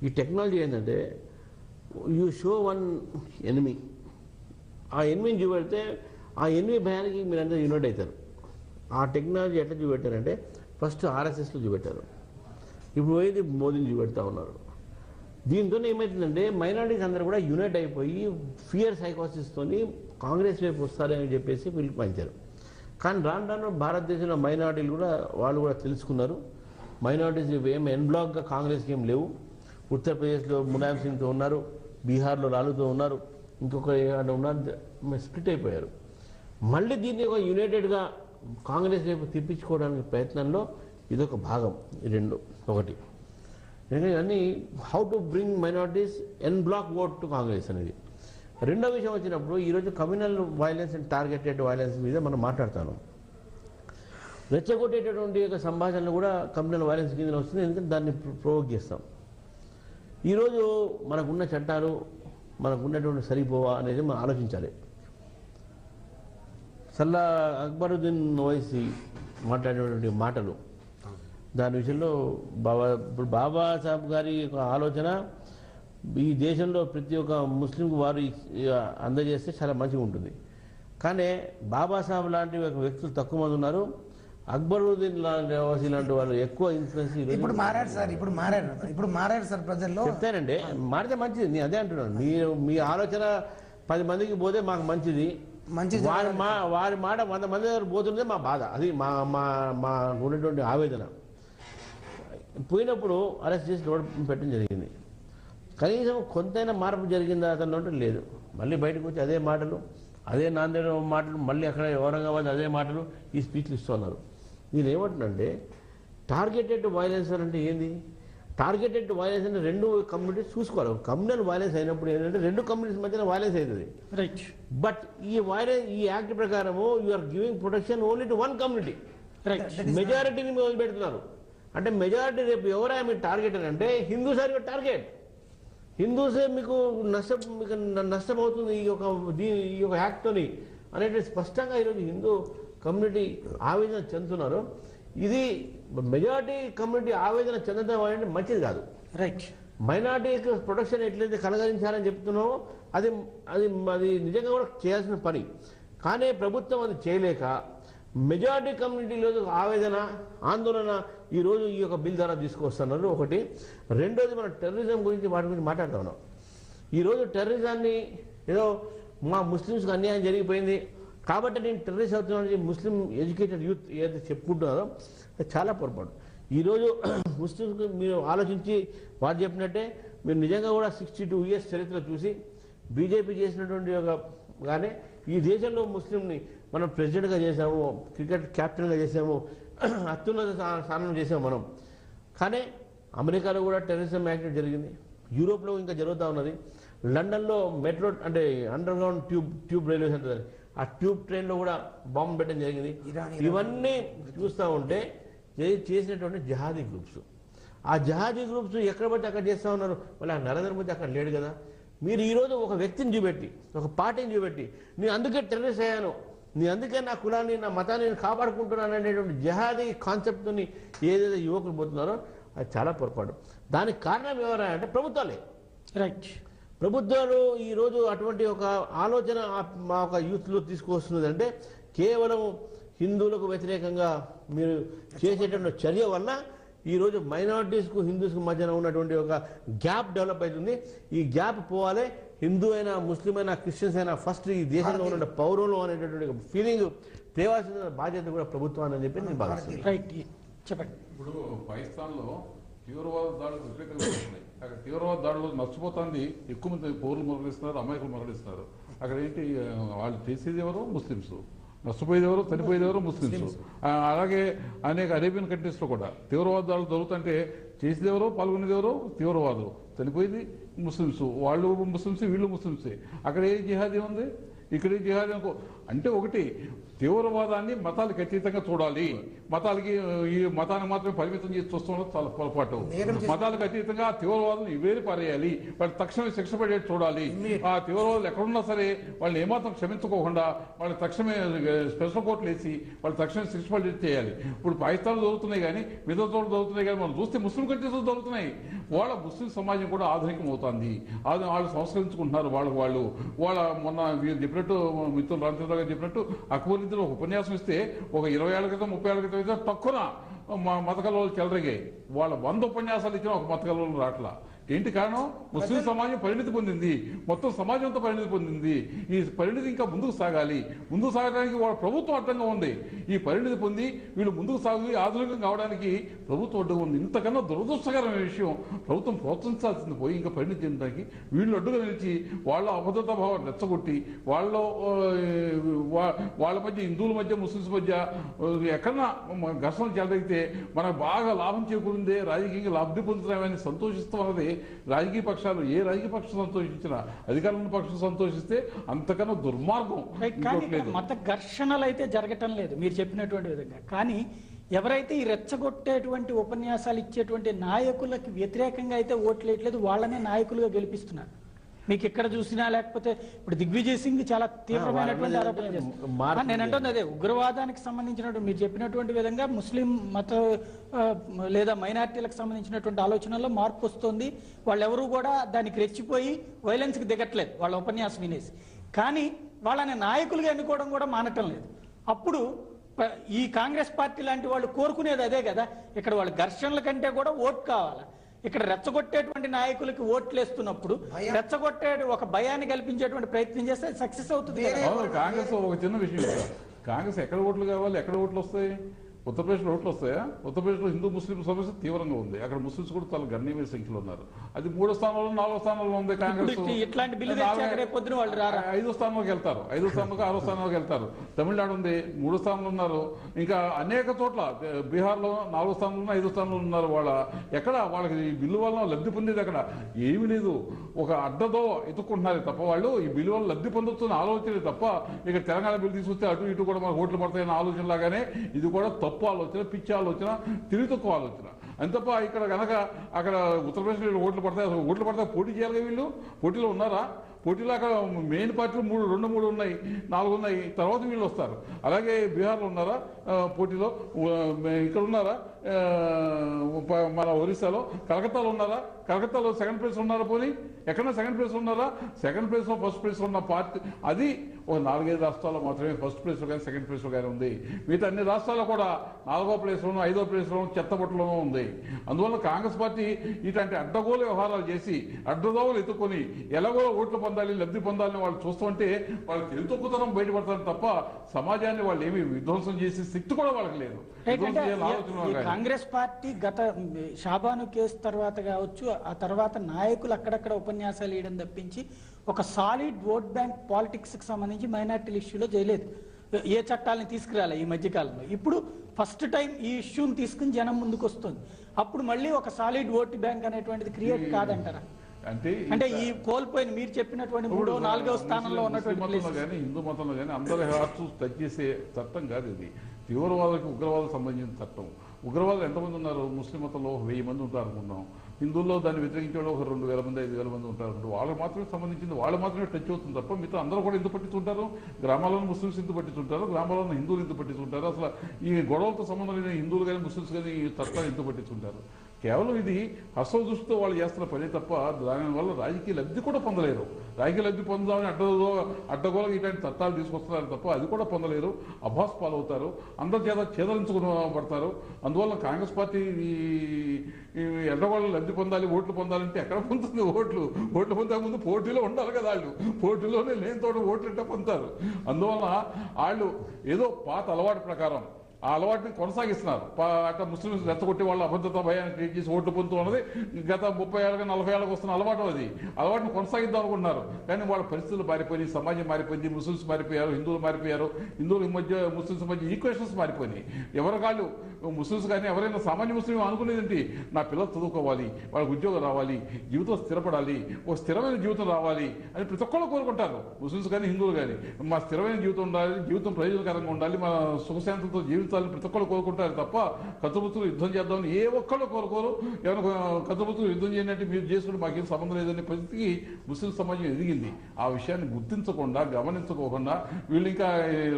ఈ టెక్నాలజీ ఏంటంటే యూ షో వన్ ఎనిమీ, ఆ ఎనిమిని చూపెడితే ఆ ఎనిమి భయానికి మీరందరూ యూనైట్ అవుతారు. ఆ టెక్నాలజీ ఎట్లా చూపెట్టారంటే ఫస్ట్ ఆర్ఎస్ఎస్లో చూపెట్టారు, ఇప్పుడు పోయేది మోదీని చూపెడతా ఉన్నారు. దీంతో ఏమవుతుందంటే మైనారిటీస్ అందరూ కూడా యూనైట్ అయిపోయి ఫియర్ సైకోసిస్తో కాంగ్రెస్ వైపు వస్తారని చెప్పేసి పిలుపునిచ్చారు. కానీ రాను రాను భారతదేశంలో మైనారిటీలు కూడా వాళ్ళు కూడా తెలుసుకున్నారు. మైనారిటీస్ ఏం ఎన్ బ్లాక్గా కాంగ్రెస్కి ఏం లేవు. ఉత్తరప్రదేశ్లో ములాయం సింగ్తో ఉన్నారు, బీహార్లో లాలుతో ఉన్నారు, ఇంకొక ఉన్నారు, స్ప్లిట్ అయిపోయారు. మళ్ళీ దీన్ని ఒక యునైటెడ్గా కాంగ్రెస్ వైపు తిప్పించుకోవడానికి ప్రయత్నంలో ఇదొక భాగం. ఈ రెండు ఒకటి అన్ని how to bring minorities en bloc vote to Congress అనేది. రెండో విషయం వచ్చినప్పుడు ఈరోజు communal violence and targeted violence మీద మనం మాట్లాడతాను. రెచ్చగొట్టేటటువంటి యొక్క సంభాషణలు కూడా కమ్యూనల్ వైలెన్స్ కింద వస్తుంది, ఎందుకంటే దాన్ని ప్రొవోక్ చేస్తాం. ఈరోజు మనకున్న చట్టాలు మనకున్నటువంటి సరిపోవా అనేది మనం ఆలోచించాలి. సల్లా అక్బరుద్దీన్ ఓవైసీ మాట్లాడినటువంటి మాటలు, దాని విషయంలో ఇప్పుడు బాబాసాహెబ్ గారి యొక్క ఆలోచన ఈ దేశంలో ప్రతి ఒక్క ముస్లింకు వారు అందజేస్తే చాలా మంచిగా ఉంటుంది. కానీ బాబాసాహెబ్ లాంటి వ్యక్తులు తక్కువ మంది ఉన్నారు. అక్బరుద్దీన్ ఓవైసీ లాంటి వాళ్ళు ఎక్కువ ఇన్ఫ్లుయెన్స్. ఇప్పుడు మారారు సార్ ప్రజల్లో. చెప్తానండి, మారితే మంచిది. నేను అదే అంటున్నాను, మీ ఆలోచన 10 మందికి పోతే మాకు మంచిది. వారి మాట 100 మంది దగ్గర పోతుందే మా బాధ, అది మా ఉన్నటువంటి ఆవేదన. పోయినప్పుడు అరెస్ట్ చేసి రోడ్ పెట్టడం జరిగింది. కనీసం కొంతైనా మార్పు జరిగిందా అతను అంటే లేదు. మళ్ళీ బయటకు వచ్చి అదే మాటలు, అదే నాందేడ్ మాటలు, మళ్ళీ అక్కడ ఔరంగాబాద్ అదే మాటలు, ఈ స్పీచ్లు ఇస్తున్నారు. నేను ఏమంటున్నానంటే టార్గెటెడ్ వైలెన్స్ అంటే ఏంది? టార్గెటెడ్ వైలెన్స్ అంటే రెండు కమ్యూనిటీస్ చూసుకోవాలి. కమ్యూనల్ వైలెన్స్ అయినప్పుడు ఏంటంటే రెండు కమ్యూనిటీస్ మధ్యన వైలెన్స్ అవుతుంది. రైట్. బట్ ఈ యాక్ట్ ప్రకారము you are giving protection only to one community. మెజారిటీని వదిలిపెడుతున్నారు. అంటే మెజారిటీ రేపు ఎవరైనా మీరు టార్గెట్ అంటే హిందూస్ ఆర్ యువర్ టార్గెట్. హిందూసే మీకు నష్టమవుతుంది ఈ యొక్క యాక్ట్తోని అనేది స్పష్టంగా ఈరోజు హిందూ కమ్యూనిటీ ఆవేదన చెందుతున్నారు. ఇది మెజారిటీ కమ్యూనిటీ ఆవేదన చెందడం అనేది మంచిది కాదు. రైట్. మైనారిటీకి ప్రొటెక్షన్ ఎట్లయితే కలగరించాలని చెప్తున్నామో అది అది అది నిజంగా కూడా చేయాల్సిన పని. కానీ ప్రభుత్వం అది చేయలేక మెజారిటీ కమ్యూనిటీలో ఆవేదన ఆందోళన ఈరోజు ఈ యొక్క బిల్ ద్వారా తీసుకొస్తున్నారు. ఒకటి. రెండోది, మనం టెర్రరిజం గురించి వాటి గురించి మాట్లాడుతూ ఉన్నాం. ఈరోజు టెర్రరిజాన్ని ఏదో మా ముస్లిమ్స్కి అన్యాయం జరిగిపోయింది కాబట్టి నేను టెర్రరిస్ట్ అవుతున్నానని ముస్లిం ఎడ్యుకేటెడ్ యూత్ ఏదైతే చెప్పుకుంటున్నారో అది చాలా పొరపాటు. ఈరోజు ముస్లింస్కి మీరు ఆలోచించి వారు చెప్పినట్టే మీరు నిజంగా కూడా 62 years చరిత్ర చూసి బీజేపీ చేసినటువంటి ఒక కానీ ఈ దేశంలో ముస్లింని మనం ప్రెసిడెంట్గా చేసాము, క్రికెట్ క్యాప్టెన్గా చేసాము, అత్యున్నత స్థానం చేసాము మనం. కానీ అమెరికాలో కూడా టెర్రరిజం యాక్ట్ జరిగింది, యూరోప్లో ఇంకా జరుగుతూ ఉన్నది, లండన్లో మెట్రో అంటే అండర్ గ్రౌండ్ ట్యూబ్ రైల్వేస్ అంటుంది, ఆ ట్యూబ్ ట్రైన్లో కూడా బాంబు పెట్టడం జరిగింది. ఇవన్నీ చూస్తూ ఉంటే చేసినటువంటి జహాదీ గ్రూప్స్, ఆ జహాదీ గ్రూప్స్ ఎక్కడ పడితే అక్కడ చేస్తూ ఉన్నారు. మళ్ళీ ఆ నరేంద్ర మోదీ అక్కడ లేడు కదా. మీరు ఈరోజు ఒక వ్యక్తిని చూపెట్టి, ఒక పార్టీని చూపెట్టి నేను అందుకే టెర్రరిస్ట్ అయ్యాను, నేను అందుకే నా కులాన్ని నా మతాన్ని నేను కాపాడుకుంటున్నాను అనేటువంటి జహాదీ కాన్సెప్ట్ని ఏదైతే యువకులు పోతున్నారో అది చాలా పొరపాటు. దానికి కారణం ఎవరా అంటే ప్రభుత్వాలే. రైట్. ప్రభుత్వాలు ఈరోజు అటువంటి ఒక ఆలోచన మా ఒక యూత్లో తీసుకొస్తున్నది అంటే కేవలం హిందువులకు వ్యతిరేకంగా మీరు చేసేటువంటి చర్య వల్ల ఈరోజు మైనారిటీస్కు హిందూస్కు మధ్యన ఉన్నటువంటి ఒక గ్యాప్ డెవలప్ అవుతుంది. ఈ గ్యాప్ పోవాలి. హిందూ అయినా ముస్లిం అయినా క్రిస్టియన్స్ అయినా ఫస్ట్ ఈ దేశంలో ఉన్న పౌరులు అనేటటువంటి ఫీలింగ్ తేవాల్సిన బాధ్యత కూడా ప్రభుత్వాన్ని అని చెప్పి నేను భావిస్తున్నాను. రైట్. చెప్పండి. ఇప్పుడు పాకిస్తాన్లో తీవ్రవాద దాడులు విపరీతంగా వస్తున్నాయి. అక్కడ తీవ్రవాద దాడులు నష్టపోతుంది, ఎక్కువ మంది పౌరులు మరణిస్తున్నారు, అమాయకులు మరణిస్తున్నారు. అక్కడ ఏంటి వాళ్ళు చేసేది ఎవరు? ముస్లిమ్స్. నష్టపోయేది ఎవరు? చనిపోయేది ఎవరు? ముస్లిమ్స్. అలాగే అనేక అరేబియన్ కంట్రీస్లో కూడా తీవ్రవాద దాడులు జరుగుతుంటే చేసేది ఎవరో, పాల్గొనేది ఎవరో? తీవ్రవాదులు. చనిపోయేది ముస్లిమ్స్. వాళ్ళు ముస్లిమ్స్, వీళ్ళు ముస్లిమ్సే. అక్కడ ఏ జిహాదీ ఉంది? ఇక్కడ ఏ జిహాదీ అనుకో అంటే ఒకటి తీవ్రవాదాన్ని మతాలకు అతీతంగా చూడాలి. మతాలకి ఈ మతాన్ని మాత్రమే పరిమితం చేసి చూస్తాం చాలా పొరపాటు. మతాలకు అతీతంగా తీవ్రవాదులు ఇవేరి పారేయాలి. వాళ్ళు తక్షణమే శిక్ష పడేది చూడాలి. ఆ తీవ్రవాదులు ఎక్కడున్నా సరే వాళ్ళని ఏమాత్రం క్షమించుకోకుండా వాళ్ళు తక్షణమే స్పెషల్ కోర్టులు వేసి వాళ్ళు తక్షణమే శిక్ష పడేది చేయాలి. ఇప్పుడు పాకిస్తాన్లో జరుగుతున్నాయి కానీ మిగతా చోట్ల జరుగుతున్నాయి కానీ మనం చూస్తే ముస్లిం కంట్రీస్లో జరుగుతున్నాయి. వాళ్ళ ముస్లిం సమాజం కూడా ఆధునికం అవుతుంది. వాళ్ళు సంస్కరించుకుంటున్నారు. వాళ్ళ మొన్న చెప్పినట్టు మిత్రులు రామచంద్రరావు గారు చెప్పినట్టు అక్బర్ ఇద్దరు ఒక ఉపన్యాసం ఇస్తే ఒక 20 ఏళ్ల క్రితం 30 ఏళ్ల క్రితం తక్కువ మత కలవలు చెలరగాయి. వాళ్ళ 100 ఉపన్యాసాలు ఇచ్చిన ఒక మత కలవలు రాట్లా. ఏంటి కారణం? ముస్లిం సమాజం పరిణితి పొందింది, మొత్తం సమాజంతో పరిణితి పొందింది. ఈ పరిణితి ఇంకా ముందుకు సాగాలి. ముందుకు సాగడానికి వాళ్ళ ప్రభుత్వం అడ్డంగా ఉంది. ఈ పరిణితి పొంది వీళ్ళు ముందుకు సాగి ఆధునికం కావడానికి ప్రభుత్వం అడ్డుగా ఉంది. ఇంతకన్నా దురదృష్టకరమైన విషయం, ప్రభుత్వం ప్రోత్సహించాల్సింది పోయి ఇంకా పరిణితి చెందడానికి వీళ్ళు అడ్డుగా నిలిచి వాళ్ళ అభద్రతా భావం రెచ్చగొట్టి వాళ్ళ మధ్య, హిందువుల మధ్య, ముస్లింస్ మధ్య ఎక్కడన్నా ఘర్షణ చెలరైతే మనకు బాగా లాభం చేకూరిందే, రాజకీయంగా లబ్ధి పొందుతున్నామని సంతోషిస్తామన్నది రాజకీయ పక్షాలు, ఏ రాజకీయ పక్షం సంతోషించినా, అధికారంలో పక్షం సంతోషిస్తే అంతకన్నా దుర్మార్గం. కానీ మత ఘర్షణలు అయితే జరగటం లేదు మీరు చెప్పినటువంటి విధంగా. కానీ ఎవరైతే ఈ రెచ్చగొట్టేటువంటి ఉపన్యాసాలు ఇచ్చేటువంటి నాయకులకు వ్యతిరేకంగా అయితే ఓట్లు వేయట్లేదు, వాళ్ళనే నాయకులుగా గెలిపిస్తున్నారు. మీకు ఎక్కడ చూసినా, లేకపోతే ఇప్పుడు దిగ్విజయ్ సింగ్ చాలా తీవ్రమైనటువంటి ఆరోపణలు చేస్తారు. నేను అంటుంది అదే, ఉగ్రవాదానికి సంబంధించినటువంటి మీరు చెప్పినటువంటి విధంగా ముస్లిం మత లేదా మైనార్టీలకు సంబంధించినటువంటి ఆలోచనల్లో మార్పు వస్తుంది. వాళ్ళెవరూ కూడా దానికి రెచ్చిపోయి వైలెన్స్కి దిగట్లేదు వాళ్ళ ఉపన్యాసం వినేసి. కానీ వాళ్ళని నాయకులుగా ఎన్నుకోవడం కూడా మానటం లేదు. అప్పుడు ఈ కాంగ్రెస్ పార్టీ లాంటి వాళ్ళు కోరుకునేది అదే కదా. ఇక్కడ వాళ్ళ ఘర్షణల కంటే కూడా ఓటు కావాలి. ఇక్కడ రెచ్చగొట్టేటువంటి నాయకులకి ఓట్లు వేస్తున్నప్పుడు రెచ్చగొట్టే ఒక భయాన్ని కల్పించేటువంటి ప్రయత్నం చేస్తే సక్సెస్ అవుతుంది. కాంగ్రెస్ ఒక చిన్న విషయం, కాంగ్రెస్ ఎక్కడ ఓట్లు కావాలి, ఎక్కడ ఓట్లు వస్తాయి? ఉత్తరప్రదేశ్లో ఓట్లు వస్తాయా? ఉత్తరప్రదేశ్లో హిందూ ముస్లిం సమస్య తీవ్రంగా ఉంది. అక్కడ ముస్లింస్ కూడా చాలా గణనీయమైన సంఖ్యలో ఉన్నారు. అది 3వ స్థానంలో 4వ స్థానంలో ఉంది కాంగ్రెస్. 5వ స్థానంలోకి వెళ్తారు, 5వ స్థానంలో 6వ స్థానంలోకి వెళ్తారు. తమిళనాడు ఉంది, 3వ స్థానంలో ఉన్నారు. ఇంకా అనేక చోట్ల బీహార్లో 4వ స్థానంలో 5వ స్థానంలో ఉన్నారు. ఎక్కడ వాళ్ళకి ఈ బిల్లు వల్ల లబ్ధి పొందేది అక్కడ ఏమీ లేదు. ఒక అడ్డదో ఎత్తుకుంటున్నారు తప్ప వాళ్ళు ఈ బిల్లు వల్ల లబ్ధి పొందొచ్చున్న ఆలోచన తప్ప, ఇక్కడ తెలంగాణ బిల్లు తీసుకొస్తే అటు ఇటు కూడా మనకు ఓట్లు పడతాయన్న ఆలోచన లాగానే ఇది కూడా తప్పు ఆలోచన, పిచ్చి ఆలోచన, తెలివి తక్కువ ఆలోచన. అంత తప్ప ఇక్కడ కనుక అక్కడ ఉత్తరప్రదేశ్లో ఓట్లు పడతాయి పోటీ చేయాలి. వీళ్ళు పోటీలో ఉన్నారా? పోటీలో అక్కడ మెయిన్ పార్టీలు 2-3 ఉన్నాయి, 4 ఉన్నాయి, తర్వాత వీళ్ళు వస్తారు. అలాగే బీహార్లో ఉన్నారా పోటీలో? ఇక్కడ ఉన్నారా? మన ఒరిస్సాలో, కలకత్తాలో ఉన్నారా? కలకత్తాలో సెకండ్ ప్లేస్ ఉన్నారా? పోనీ ఎక్కడన్నా సెకండ్ ప్లేస్ ఉన్నారా? సెకండ్ ప్లేస్లో ఫస్ట్ ప్లేస్లో ఉన్న పార్టీ అది ఒక 4-5 రాష్ట్రాల్లో మాత్రమే ఫస్ట్ ప్లేస్లో కానీ సెకండ్ ప్లేస్లో కానీ ఉంది. మిగతా అన్ని రాష్ట్రాల్లో కూడా 4వ ప్లేస్లోనూ 5వ ప్లేస్లోనూ చెత్తబొట్టలోనూ ఉంది. అందువల్ల కాంగ్రెస్ పార్టీ ఇట్లాంటి అడ్డగోలు వ్యవహారాలు చేసి అడ్డదోవలు ఎత్తుకొని ఎలాగో ఓట్లు పొందాలి, లబ్ధి పొందాలని వాళ్ళు చూస్తుంటే వాళ్ళు తెలుతొక్కుతనం బయటపడతారు తప్ప సమాజాన్ని వాళ్ళు ఏమి విధ్వంసం చేసే శక్తి కూడా వాళ్ళకి లేదు. కాంగ్రెస్ పార్టీ గత షాబాను కేసు తర్వాత కావచ్చు, ఆ తర్వాత నాయకులు అక్కడక్కడ ఉపన్యాసాలు వేయడం తప్పించి ఒక సాలిడ్ ఓట్ బ్యాంక్ పాలిటిక్స్ కి సంబంధించి మైనార్టీల ఇష్యూలో చేయలేదు. ఏ చట్టాలని తీసుకురాలే ఈ మధ్యకాలంలో. ఇప్పుడు ఫస్ట్ టైం ఈ ఇష్యూని తీసుకుని జనం ముందుకు వస్తుంది. అప్పుడు మళ్ళీ ఒక సాలిడ్ ఓట్ బ్యాంక్ అనేటువంటిది క్రియేట్ కాదంటారా? అంటే ఈ కోల్పోయిన మీరు చెప్పినటువంటి 3వ 4వ స్థానంలో ఉన్నటువంటి హిందూ మతంలో కానీ అందరి హార్ట్స్ టచ్ చేసే చట్టం కాదు ఇది. తీవ్రవాదకి ఉగ్రవాదం సంబంధించిన చట్టం. ఉగ్రవాదులు ఎంతమంది ఉన్నారు? ముస్లిం మతంలో 1000 మంది ఉంటారు అనుకున్నాం. హిందువుల్లో దాన్ని వ్యతిరేకించే వాళ్ళు ఒక 2000 మంది 5000 మంది ఉంటారు. వాళ్ళకి మాత్రమే సంబంధించింది, వాళ్ళు మాత్రమే టచ్ అవుతుంది తప్ప మిగతా అందరూ కూడా ఎందుకు పట్టించుంటారు? గ్రామాల్లో ముస్లింస్ ఎందుకు పట్టించుంటారు? గ్రామాల్లో హిందువులు ఎందుకు పట్టించుంటారు? అసలు ఈ గొడవలతో సంబంధం లేని హిందువులు కానీ ముస్లింస్ కానీ ఈ చట్టాలు ఎందుకు పట్టించుంటారు? కేవలం ఇది హస్వ దృష్టితో వాళ్ళు చేస్తున్న పని తప్ప దానివల్ల రాజకీయ లబ్ధి కూడా పొందలేరు. రాజకీయ లబ్ధి పొందాలని అడ్డగోలకు ఇట్లాంటి చట్టాలు తీసుకొస్తున్నారు తప్ప అది కూడా పొందలేరు. అభాస్ పాలవుతారు, అందరి చేత చేదరించుకుని పడతారు. అందువల్ల కాంగ్రెస్ పార్టీ ఈ ఎడ్డగోళ్ళ లబ్ధి పొందాలి, ఓట్లు పొందాలంటే ఎక్కడ పొందుతుంది? ఓట్లు పొందే ముందు పోటీలో ఉండాలి కదా. వాళ్ళు పోటీలోనే లేని తోట ఓట్లు ఎట్లా పొందుతారు? అందువల్ల వాళ్ళు ఏదో పాత అలవాటు ప్రకారం ఆ అలవాటుని కొనసాగిస్తున్నారు. అట్లా ముస్లింస్ రెచ్చగొట్టి వాళ్ళ అభద్రతా భయాన్ని క్రియేట్ చేసి ఓట్లు పొందుతూ ఉన్నది గత 30 ఏళ్ళకి 40 ఏళ్ళకి వస్తున్న అలవాటు. అలవాటుని కొనసాగిద్దాం అనుకుంటున్నారు. కానీ వాళ్ళ పరిస్థితులు మారిపోయినాయి, సమాజం మారిపోయింది, ముస్లింస్ మారిపోయారు, హిందువులు మారిపోయారు, హిందువుల మధ్య ముస్లింస్ మధ్య ఈక్వేషన్స్ మారిపోయినాయి. ఎవరి కాళ్ళు ముస్లింస్ కానీ ఎవరైనా సామాన్య ముస్లిం అనుకునేదేంటి? నా పిల్లలు చదువుకోవాలి, వాళ్ళకి ఉద్యోగం రావాలి, జీవితం స్థిరపడాలి, ఒక స్థిరమైన జీవితం రావాలి అని ప్రతి ఒక్కళ్ళు కోరుకుంటారు. ముస్లింస్ కానీ హిందువులు కానీ మా స్థిరమైన జీవితం ఉండాలి, జీవితం ప్రయోజనకరంగా ఉండాలి, మన సుఖశాంతితో జీవితాలను ప్రతి ఒక్కళ్ళు కోరుకుంటారు తప్ప కత్తుబుత్తులు యుద్ధం చేద్దామని ఏ ఒక్కళ్ళు కోరుకోరు. ఎవరైనా కత్తుబుత్తులు యుద్ధం చేయనట్టు మీరు చేసుకుంటే మాకేం సంబంధం లేదనే పరిస్థితికి ముస్లిం సమాజం ఎదిగింది. ఆ విషయాన్ని గుర్తించకుండా, గమనించుకోకుండా వీళ్ళు ఇంకా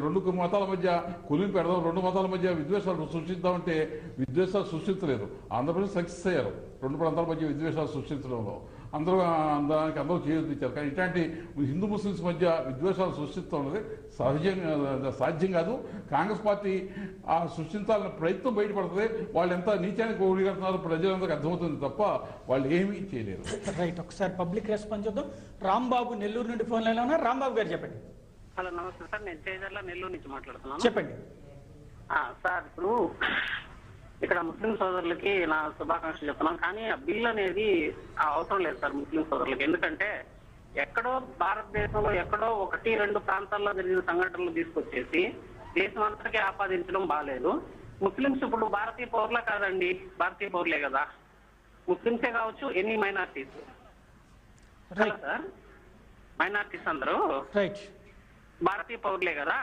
2 మతాల మధ్య కొలిమి పెడదాం, 2 మతాల మధ్య విద్వేషాలు సృష్టిద్దామంటే విద్వేషాలు సృష్టించలేరు. ఆంధ్రప్రదేశ్ సక్సెస్ అయ్యారు 2 ప్రాంతాల మధ్య విద్వేషాలు సృష్టించడంలో. అందరూ దానికి అందరూ చేయించారు. కానీ ఇట్లాంటి హిందూ ముస్లిమ్స్ మధ్య విద్వేషాలు సృష్టిస్తూ ఉన్నది సాధ్యం కాదు. కాంగ్రెస్ పార్టీ ఆ సృష్టించాలన్న ప్రయత్నం బయటపడుతుంది. వాళ్ళు ఎంత నీచానికి ఓడిగడుతున్నారు ప్రజలందరికీ అర్థమవుతుంది తప్ప వాళ్ళు ఏమీ చేయలేరు. రైట్, ఒకసారి పబ్లిక్ రెస్పాన్స్ చూద్దాం. రాంబాబు నెల్లూరు నుండి ఫోన్ లైన్లో ఉన్నారు. రాంబాబు గారు చెప్పండి. హలో నమస్తే సార్, నేను చేజర్ల నెల్లూరు నుంచి మాట్లాడుతున్నాను. చెప్పండి సార్. ఇప్పుడు ఇక్కడ ముస్లిం సోదరులకి నా శుభాకాంక్షలు చెప్తున్నాను. కానీ ఆ బిల్ అనేది అవసరం లేదు సార్ ముస్లిం సోదరులకి. ఎందుకంటే ఎక్కడో భారతదేశంలో ఎక్కడో 1-2 ప్రాంతాల్లో జరిగిన సంఘటనలు తీసుకొచ్చేసి దేశం అంతటికీ ఆపాదించడం బాగాలేదు. ముస్లింస్ ఇప్పుడు భారతీయ పౌరులే కాదండి, భారతీయ పౌరులే కదా. ముస్లింసే కావచ్చు, ఎన్ని మైనార్టీస్ సార్, మైనార్టీస్ అందరూ భారతీయ పౌరులే కదా.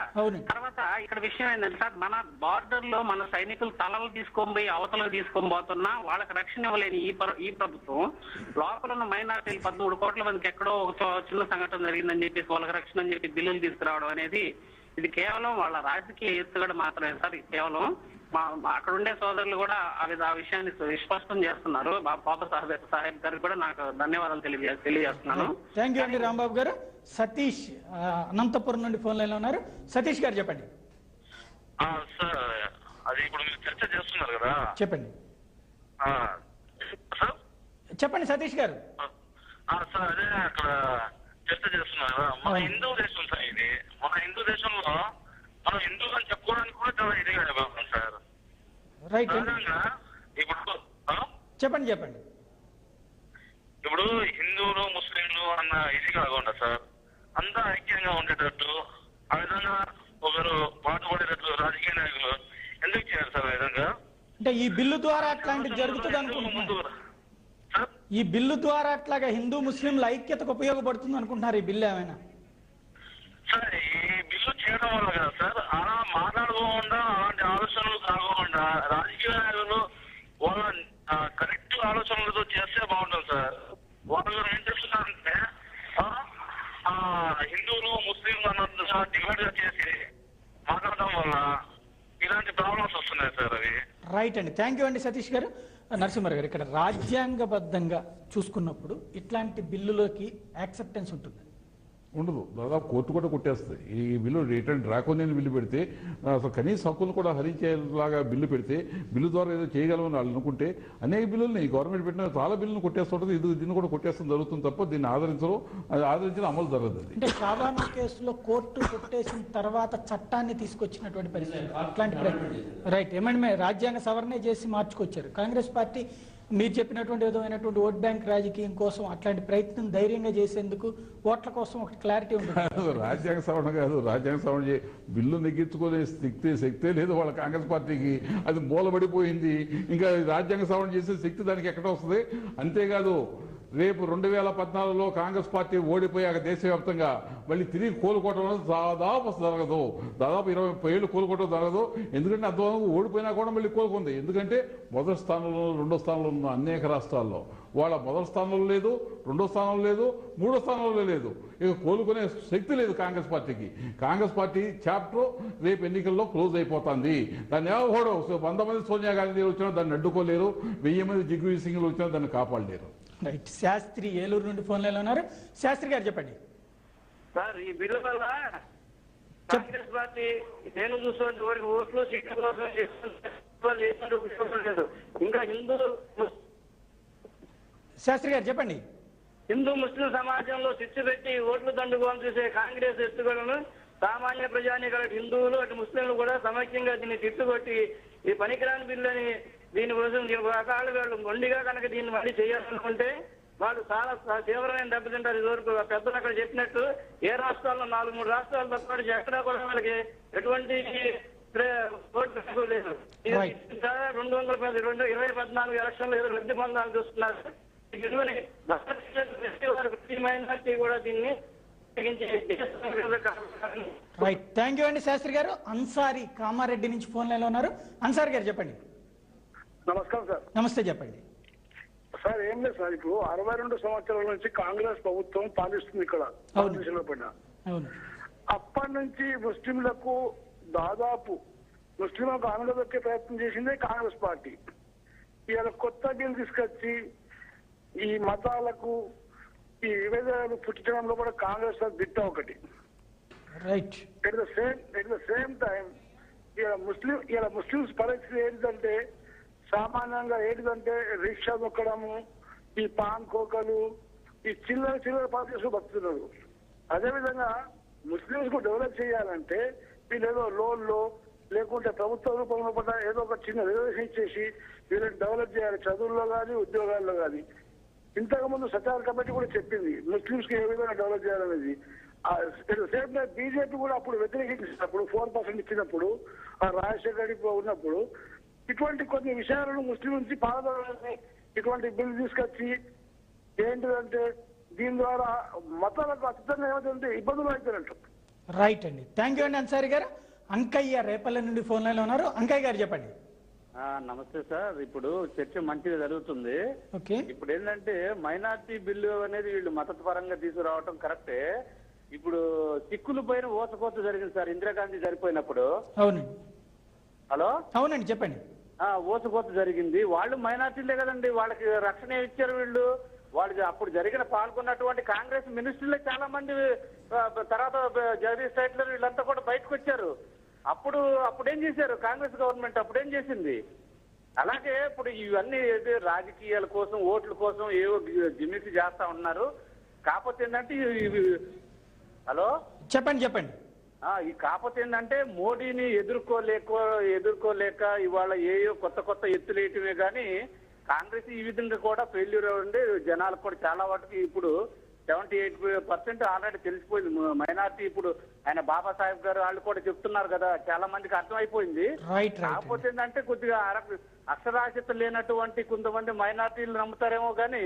తర్వాత ఇక్కడ విషయం ఏంటంటే సార్, మన బార్డర్ లో మన సైనికులు తలలు తీసుకొని పోయి అవతలకు తీసుకొని పోతున్నా వాళ్ళకి రక్షణ ఇవ్వలేని ఈ ప్రభుత్వం లోపల ఉన్న మైనార్టీలు 13 కోట్ల మందికి ఎక్కడో ఒక చిన్న సంఘటన జరిగిందని చెప్పేసి వాళ్ళకి రక్షణ అని చెప్పి బిల్లులు తీసుకురావడం అనేది ఇది కేవలం వాళ్ళ రాజకీయ ఎత్తుగడ మాత్రమే సార్. ఇది కేవలం అక్కడ ఉండే సోదరులు కూడా ఆ విషయాన్ని స్పష్టం చేస్తున్నారు. పాప సాహెబ్ గారికి కూడా నాకు ధన్యవాదాలు తెలియజేస్తున్నాను. థ్యాంక్ యూ అండి రాంబాబు గారు. సతీష్ అనంతపురం నుండి ఫోన్ లైన్ లో ఉన్నారు. సతీష్ గారు చెప్పండి. సార్ అది ఇప్పుడు మీరు చర్చ చేస్తున్నారు కదా, చెప్పండి చెప్పండి సతీష్ గారు. సార్ అదే అక్కడ చర్చ చేస్తున్నారు కదా, మన హిందూ దేశం సార్ ఇది. మన హిందూ దేశంలో మనం హిందువులు అని చెప్పుకోవడానికి కూడా చాలా ఇదిగా అయిపోతుంది సార్. రైట్, ఇప్పుడు చెప్పండి చెప్పండి. ఇప్పుడు హిందువులు ముస్లింలు అన్న ఇది కాకుండా సార్ అంతా ఐక్యంగా ఉండేటట్టు ఆ విధంగా ఒకరు పాటుపడేటట్లు రాజకీయ నాయకులు ఎందుకు చేయాలి సార్ ఆ విధంగా? అంటే ఈ బిల్లు ద్వారా అట్లాంటివి జరుగుతుంది అనుకుంటున్నారు? ఈ బిల్లు ద్వారా అట్లాగా హిందూ ముస్లింల ఐక్యతకు ఉపయోగపడుతుంది అనుకుంటున్నారు ఈ బిల్లు ఏమైనా? సార్ ఈ బిల్లు చేయడం వల్ల కదా సార్ అలా మాట్లాడుకోకుండా అలాంటి ఆలోచనలు కాకుండా రాజకీయ నాయకులు వాళ్ళ కరెక్ట్ ఆలోచనలతో చేస్తే బాగుంటుంది సార్. వాళ్ళు ఏం చేస్తున్నారంటే హిందువులు ముస్లింలు అన్నట్టుగా డివైడ్ గా చేసి మాట్లాడడం వల్ల ఇలాంటి ప్రాబ్లమ్స్ వస్తున్నాయి సార్. అవి రైట్ అండి, థ్యాంక్ యూ అండి సతీష్ గారు. నరసింహారావు గారు, ఇక్కడ రాజ్యాంగబద్ధంగా చూసుకున్నప్పుడు ఇట్లాంటి బిల్లులోకి యాక్సెప్టెన్స్ ఉంటుంది? ఉండదు. దాదాపు కోర్టు కూడా కొట్టేస్తుంది. ఈ బిల్లు రిటర్న్ డ్రాకోనియన్ బిల్లు పెడితే అసలు కనీస హక్కులు కూడా హరించేలాగా బిల్లు పెడితే బిల్లు ద్వారా ఏదో చేయగలమని వాళ్ళు అనుకుంటే అనేక బిల్లుల్ని ఈ గవర్నమెంట్ పెట్టిన చాలా బిల్లును కొట్టేస్తుంటుంది. దీన్ని కూడా కొట్టేస్తుంది జరుగుతుంది తప్ప దీన్ని ఆదరించిన అమలు జరగదు. అంటే షాబానా కేసులో కోర్టు కొట్టేసిన తర్వాత చట్టాన్ని తీసుకొచ్చినటువంటి పరిస్థితి అట్లాంటి రైట్ ఏమంటే రాజ్యాంగ సవరణ చేసి మార్చుకొచ్చారు. కాంగ్రెస్ పార్టీ మీరు చెప్పినటువంటి విధమైనటువంటి ఓట్ బ్యాంక్ రాజకీయం కోసం అట్లాంటి ప్రయత్నం ధైర్యంగా చేసేందుకు ఓట్ల కోసం ఒక క్లారిటీ ఉంటుంది. రాజ్యాంగ సవరణ కాదు, రాజ్యాంగ సవరణ బిల్లు నెగ్గించుకునే శక్తే లేదు వాళ్ళ కాంగ్రెస్ పార్టీకి. అది మూలబడిపోయింది. ఇంకా రాజ్యాంగ సవరణ చేసే శక్తి దానికి ఎక్కడ వస్తుంది? అంతేకాదు రేపు 2014లో కాంగ్రెస్ పార్టీ ఓడిపోయాక దేశవ్యాప్తంగా మళ్ళీ తిరిగి కోలుకోవడం దాదాపు జరగదు. దాదాపు 20 ఏళ్ళు కోలుకోవడం జరగదు. ఎందుకంటే అర్థం ఓడిపోయినా కూడా మళ్ళీ కోలుకుంది. ఎందుకంటే మొదటి స్థానంలో 2వ స్థానంలో ఉన్న అనేక రాష్ట్రాల్లో వాళ్ళ మొదటి స్థానంలో లేదు, 2వ స్థానంలో లేదు, 3వ స్థానంలో లేదు. ఇక కోలుకునే శక్తి లేదు కాంగ్రెస్ పార్టీకి. కాంగ్రెస్ పార్టీ చాప్టర్ రేపు ఎన్నికల్లో క్లోజ్ అయిపోతుంది. దాన్ని ఎవరు 100 మంది సోనియా గాంధీ వచ్చినా దాన్ని అడ్డుకోలేరు, 1000 మంది దిగ్విజయ్ సింగ్ వచ్చినా దాన్ని కాపాడలేరు. రైట్, శాస్త్రి ఏలూరు నుండి ఫోన్ లైన్లో ఉన్నారు. శాస్త్రి గారు చెప్పండి. సార్ ఈ బిల్లు వల్ల కాంగ్రెస్ పార్టీ నేను చూసినటువంటి వారికి ఓట్లు సీట్ల కోసం లేదు. ఇంకా శాస్త్రి గారు చెప్పండి. హిందూ ముస్లిం సమాజంలో చిచ్చు పెట్టి ఓట్లు దండుకోవాలని చూసే కాంగ్రెస్ ఎత్తుగడను సామాన్య ప్రజానికల హిందువులు అటు ముస్లింలు కూడా సమైక్యంగా దీన్ని తిట్టుకొట్టి ఈ పనికిరాని బిల్లుని దీనికోసం రకాలు వాళ్ళు మొండిగా కనుక దీన్ని మళ్ళీ చేయాలనుకుంటే వాళ్ళు చాలా తీవ్రమైన దెబ్బతింటారు. ఇదివరకు పెద్దలు అక్కడ చెప్పినట్టు ఏ రాష్ట్రాల్లో 4-3 రాష్ట్రాలు తప్ప ఎక్కడా కూడా వాళ్ళకి ఎటువంటి లేదు. 2014 ఎలక్షన్లో ఏదో లబ్ధి పొందాలని చూస్తున్నారు. మైనార్టీ కూడా దీన్ని రైట్, థ్యాంక్ యూ అండి శాస్త్రి గారు. అన్సారీ కామారెడ్డి నుంచి ఫోన్ లైన్ లో ఉన్నారు. అన్సారీ గారు చెప్పండి. నమస్కారం సార్. నమస్తే, చెప్పండి సార్. ఏం లేదు సార్, ఇప్పుడు 62 సంవత్సరాల నుంచి కాంగ్రెస్ ప్రభుత్వం పాలిస్తుంది ఇక్కడ భారతదేశంలో పైన. అప్పటి నుంచి ముస్లింలకు దాదాపు ముస్లింలకు అనగదొక్కే ప్రయత్నం చేసిందే కాంగ్రెస్ పార్టీ. ఇవాళ కొత్త బిల్ తీసుకొచ్చి ఈ మతాలకు ఈ విభేదాలు పుట్టించడంలో కూడా కాంగ్రెస్ దిట్ట ఒకటి. Right. At the same time ఇలా ముస్లిమ్స్ పరిస్థితి ఏంటంటే సామాన్యంగా ఏంటిదంటే రిక్షా దొక్కడము, ఈ పాన్ కోకలు, ఈ చిల్లర పార్టీస్ బతుకుతున్నారు. అదేవిధంగా ముస్లింస్ కు డెవలప్ చేయాలంటే వీళ్ళేదో లోన్లో లేకుంటే ప్రభుత్వ రూపంలో కూడా ఏదో ఒక చిన్న రిజర్వేషన్ ఇచ్చేసి వీళ్ళని డెవలప్ చేయాలి, చదువుల్లో కానీ ఉద్యోగాల్లో కానీ. ఇంతకుముందు సచార్ కమిటీ కూడా చెప్పింది ముస్లింస్ కి ఏ విధంగా డెవలప్ చేయాలనేది. సేమ్ టైం బీజేపీ కూడా అప్పుడు వ్యతిరేకించినప్పుడు 4% ఇచ్చినప్పుడు రాజశేఖర్ రెడ్డి ఉన్నప్పుడు ఇటువంటి కొన్ని విషయాలను ముస్లిం నుంచి పాల్గొనాలని ఇటువంటి బిల్ తీసుకొచ్చి ఏంటిదంటే దీని ద్వారా మతాలకు అతీతంగా ఏమైతే ఇబ్బందులు అవుతారంట. రైట్ అండి, థ్యాంక్ యూ అండి అన్సారీ గారు. అంకయ్య రేపల్లె నుండి ఫోన్ లైన్ లో ఉన్నారు. అంకయ్య గారు చెప్పండి. నమస్తే సార్. ఇప్పుడు చర్చ మంచిగా జరుగుతుంది. ఇప్పుడు ఏంటంటే మైనార్టీ బిల్లు అనేది వీళ్ళు మతపరంగా పరంగా తీసుకురావటం కరెక్టే. ఇప్పుడు సిక్కుల పైన ఓసకోత జరిగింది సార్ ఇందిరాగాంధీ చనిపోయినప్పుడు. అవునండి. హలో, అవునండి చెప్పండి. ఓసకోత జరిగింది. వాళ్ళు మైనార్టీలే కదండి, వాళ్ళకి రక్షణ ఇచ్చారు వీళ్ళు. వాళ్ళు అప్పుడు జరిగిన పాల్గొన్నటువంటి కాంగ్రెస్ మినిస్టర్లే చాలా మంది, తర్వాత జగదీష్ టైట్లర్ వీళ్ళంతా కూడా బయటకు వచ్చారు. అప్పుడేం చేశారు కాంగ్రెస్ గవర్నమెంట్, అప్పుడేం చేసింది? అలాగే ఇప్పుడు ఇవన్నీ రాజకీయాల కోసం ఓట్ల కోసం ఏవో జిమ్మిక్స్ చేస్తా ఉన్నారు. కాకపోతే ఏంటంటే హలో చెప్పండి. కాకపోతే ఏంటంటే మోడీని ఎదుర్కోలేక ఇవాళ ఏయో కొత్త ఎత్తులేయటమే గానీ కాంగ్రెస్ ఈ విధంగా కూడా ఫెయిల్యూర్ ఉండి జనాలకు కూడా చాలా వాటికి ఇప్పుడు 78% ఆల్రెడీ తెలిసిపోయింది. మైనార్టీ ఇప్పుడు ఆయన బాబాసాహెబ్ గారు వాళ్ళు కూడా చెప్తున్నారు కదా, చాలా మందికి అర్థమైపోయింది. కాకపోతే ఏంటంటే కొద్దిగా అక్షరాస్యత లేనటువంటి కొంతమంది మైనార్టీలు నమ్ముతారేమో కానీ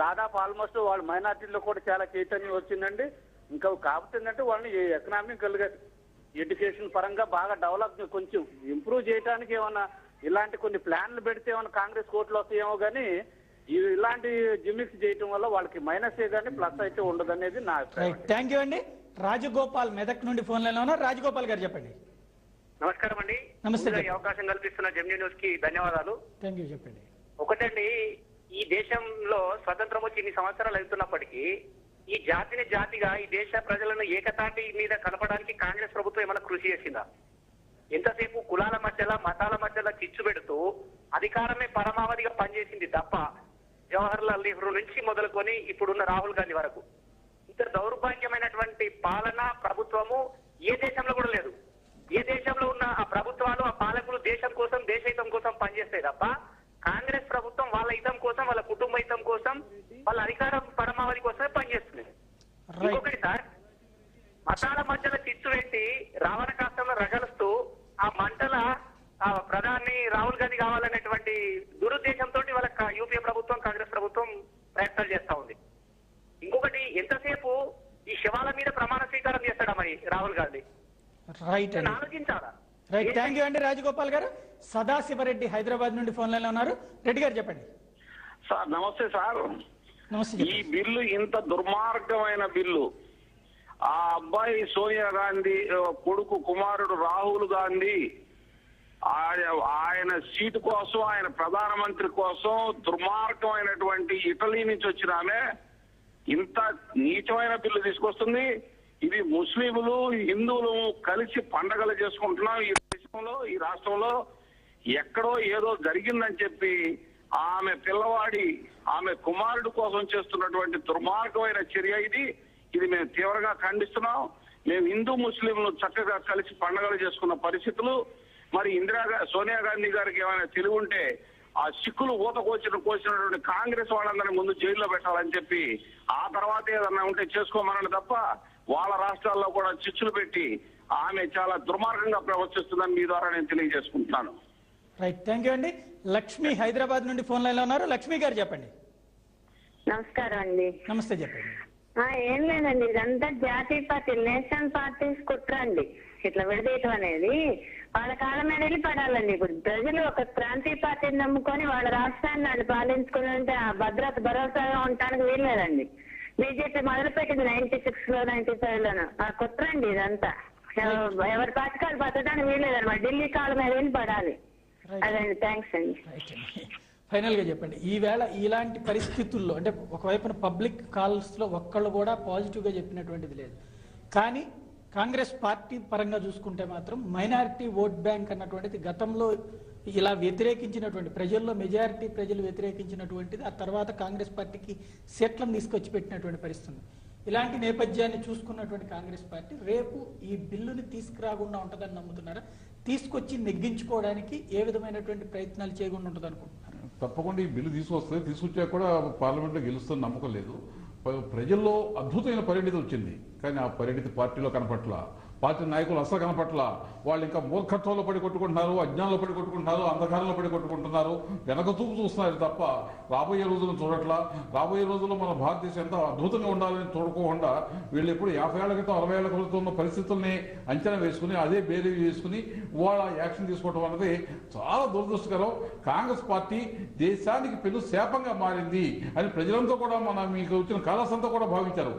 దాదాపు ఆల్మోస్ట్ వాళ్ళ మైనార్టీల్లో కూడా చాలా చైతన్యం వచ్చిందండి. ఇంకా కాకపోతే ఏంటంటే వాళ్ళని ఎకనామికల్ గా ఎడ్యుకేషన్ పరంగా బాగా డెవలప్ కొంచెం ఇంప్రూవ్ చేయడానికి ఏమన్నా ఇలాంటి కొన్ని ప్లాన్లు పెడితే ఏమన్నా కాంగ్రెస్ కోర్టులో వస్తాయేమో కానీ ఇలాంటి జిమ్మిక్స్ చేయటం వల్ల వాళ్ళకి మైనస్ కానీ ప్లస్ అయితే ఉండదు అనేది నా అభిప్రాయం. థ్యాంక్ యూ అండి. రాజగోపాల్ మెదక్ నుండి ఫోన్ లైన్ లో ఉన్నారు. రాజగోపాల్ గారు చెప్పండి. నమస్కారం అండి. నమస్తే. ఈ అవకాశం కల్పిస్తున్న జెమినీ న్యూస్ కి ధన్యవాదాలు. Thank you. చెప్పండి. ఒకటండి, ఈ దేశంలో స్వతంత్రం వచ్చి ఇన్ని సంవత్సరాలు అవుతున్నప్పటికీ ఈ జాతిని జాతిగా ఈ దేశ ప్రజలను ఏకతాటి మీద కలపడానికి కాంగ్రెస్ ప్రభుత్వం ఏమైనా కృషి చేసిందా? ఎంతసేపు కులాల మధ్యలో మతాల మధ్యలో చిచ్చు పెడుతూ అధికారమే పరమావధిగా పనిచేసింది తప్ప జవహర్ లాల్ నెహ్రూ నుంచి మొదలుకొని ఇప్పుడున్న రాహుల్ గాంధీ వరకు ఇంత దౌర్భాగ్యమైనటువంటి పాలన ప్రభుత్వము ఏ దేశంలో కూడా లేదు. ఏ దేశంలో ఉన్న ఆ ప్రభుత్వాలు ఆ పాలకులు దేశం కోసం దేశ హితం కోసం పనిచేస్తాయి తప్ప కాంగ్రెస్ ప్రభుత్వం వాళ్ళ హితం కోసం వాళ్ళ కుటుంబ హితం కోసం వాళ్ళ అధికారం పరమావధి కోసమే పనిచేస్తుంది. ఇంకొకటి సార్, మతాల మధ్యలో చిచ్చు పెట్టి రావణ కాష్టంలో రగలుస్తూ ఆ మంటల ప్రధాని రాహుల్ గాంధీ కావాలనేటువంటి దురుద్దేశంతో వాళ్ళ యూపీఏ ప్రభుత్వం కాంగ్రెస్ ప్రభుత్వం ప్రయత్నాలు చేస్తా ఉంది. ఇంకొకటి, ఎంతసేపు ఈ శవాల మీద ప్రమాణ స్వీకారం చేస్తాడా మరి రాహుల్ గాంధీ? ఆలోచించాలా? రైట్, థ్యాంక్ యూ అండి రాజగోపాల్ గారు. సదాశివరెడ్డి హైదరాబాద్ నుండి ఫోన్ లైన్ లో ఉన్నారు. రెడ్డి గారు చెప్పండి. సార్ నమస్తే సార్. నమస్తే. ఈ బిల్లు ఇంత దుర్మార్గమైన బిల్లు, ఆ అబ్బాయి సోనియా గాంధీ కొడుకు కుమారుడు రాహుల్ గాంధీ ఆయన సీటు కోసం ఆయన ప్రధానమంత్రి కోసం దుర్మార్గమైనటువంటి ఇటలీ నుంచి వచ్చిన ఆమె ఇంత నీచమైన బిల్లు తీసుకొస్తుంది. ఇది ముస్లింలు హిందువులు కలిసి పండగలు చేసుకుంటున్నాం ఈ దేశంలో, ఈ రాష్ట్రంలో. ఎక్కడో ఏదో జరిగిందని చెప్పి ఆమె పిల్లవాడి ఆమె కుమారుడు కోసం చేస్తున్నటువంటి దుర్మార్గమైన చర్య ఇది మేము తీవ్రంగా ఖండిస్తున్నాం. మేము హిందూ ముస్లింలు చక్కగా కలిసి పండుగలు చేసుకున్న పరిస్థితులు. మరి సోనియా గాంధీ గారికి ఏమైనా తెలివి ఉంటే ఆ సిక్కులు కోసినటువంటి కాంగ్రెస్ వాళ్ళందరినీ ముందు జైల్లో పెట్టాలని చెప్పి ఆ తర్వాత ఏదన్నా ఉంటే చేసుకోమన్నాడు తప్ప వాళ్ళ రాష్ట్రాల్లో కూడా చిచ్చులు పెట్టి ఆమె చాలా దుర్మార్గంగా ప్రవర్తిస్తుందని మీ ద్వారా నేను తెలియజేసుకుంటున్నాను. రైట్, థ్యాంక్ యూ అండి. లక్ష్మి హైదరాబాద్ నుండి ఫోన్ లైన్ లో ఉన్నారు. లక్ష్మి గారు చెప్పండి. నమస్కారం అండి. నమస్తే, చెప్పండి. ఏం లేదండి, ఇదంతా జాతీయ పార్టీ నేషనల్ పార్టీస్ కుట్రండి. ఇట్లా విడదీయటం అనేది వాళ్ళ కాలం మీద వెళ్ళి పడాలండి. ఇప్పుడు ప్రజలు ఒక ప్రాంతీయ పార్టీని నమ్ముకొని వాళ్ళ రాష్ట్రాన్ని వాళ్ళు పాలించుకుని ఉంటే ఆ భరోసాగా ఉండటానికి వీల్లేదండి. బీజేపీ మొదలుపెట్టింది 96 లో 95 లోను. ఆ కుట్రండి ఇదంతా. ఎవరి పార్టీకాలు బతకడానికి వీల్లేదండి. మరి ఢిల్లీ కాలం మీద వెళ్ళి పడాలి. అదండి, థ్యాంక్స్ అండి. ఫైనల్గా చెప్పండి, ఈవేళ ఇలాంటి పరిస్థితుల్లో అంటే ఒకవైపున పబ్లిక్ కాల్స్లో ఒక్కళ్ళు కూడా పాజిటివ్గా చెప్పినటువంటిది లేదు. కానీ కాంగ్రెస్ పార్టీ పరంగా చూసుకుంటే మాత్రం మైనారిటీ ఓట్ బ్యాంక్ అన్నటువంటిది గతంలో ఇలా వ్యతిరేకించినటువంటి ప్రజల్లో మెజారిటీ ప్రజలు వ్యతిరేకించినటువంటిది ఆ తర్వాత కాంగ్రెస్ పార్టీకి సీట్లను తీసుకొచ్చి పెట్టినటువంటి పరిస్థితి. ఇలాంటి నేపథ్యాన్ని చూసుకున్నటువంటి కాంగ్రెస్ పార్టీ రేపు ఈ బిల్లుని తీసుకురాకుండా ఉంటుందని నమ్ముతున్నారా? తీసుకొచ్చి నెగ్గించుకోవడానికి ఏ విధమైనటువంటి ప్రయత్నాలు చేయకుండా ఉంటుంది అనుకుంటున్నారు? తప్పకుండా ఈ బిల్లు తీసుకొచ్చాక కూడా పార్లమెంట్లో గెలుస్తున్న నమ్మకం లేదు. ప్రజల్లో అద్భుతమైన పరిణితి వచ్చింది, కానీ ఆ పరిణితి పార్టీలో కనపట్ల, పార్టీ నాయకులు అసలు కనపట్ల. వాళ్ళు ఇంకా మూర్ఖత్వంలో పడి కొట్టుకుంటున్నారు, అజ్ఞానంలో పడి కొట్టుకుంటున్నారు, అంధకారంలో పడి కొట్టుకుంటున్నారు, వెనక చూపు చూస్తున్నారు తప్ప రాబోయే రోజులను చూడట్లా. రాబోయే రోజుల్లో మన భారతదేశం ఎంత అద్భుతంగా ఉండాలని చూడకోకుండా వీళ్ళు ఎప్పుడు 50 ఏళ్ల క్రితం 60 ఏళ్ల క్రితం ఉన్న పరిస్థితుల్ని అంచనా వేసుకుని అదే బేరీ వేసుకుని వాళ్ళ యాక్షన్ తీసుకోవడం అనేది చాలా దురదృష్టకరం. కాంగ్రెస్ పార్టీ దేశానికి పెను శాపంగా మారింది అని ప్రజలంతా కూడా మీకు వచ్చిన కాలస్ అంతా కూడా భావించారు.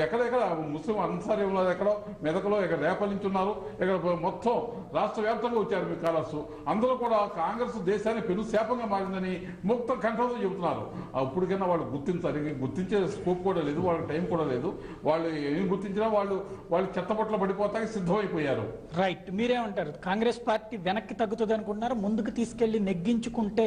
ఎక్కడెక్కడ ముస్లిం అన్సారీ ఉన్నారు, ఎక్కడో మెదకలో, ఇక్కడ రేపల్ నుంచి ఉన్నారు, ఇక్కడ మొత్తం రాష్ట్ర వ్యాప్తంగా వచ్చారు మీ కాలర్స్. అందరూ కూడా కాంగ్రెస్ దేశాన్ని పెను శాపంగా మారిందని ముక్త కంఠంతో చెబుతున్నారు. అప్పటికైనా వాళ్ళు గుర్తించాలి. గుర్తించే స్కోప్ కూడా లేదు, వాళ్ళకి టైం కూడా లేదు. వాళ్ళు ఏం గుర్తించినా వాళ్ళు చెత్తపట్ల పడిపోతానికి సిద్ధమైపోయారు. రైట్, మీరేమంటారు? కాంగ్రెస్ పార్టీ వెనక్కి తగ్గుతుంది అనుకుంటున్నారు, ముందుకు తీసుకెళ్లి నెగ్గించుకుంటే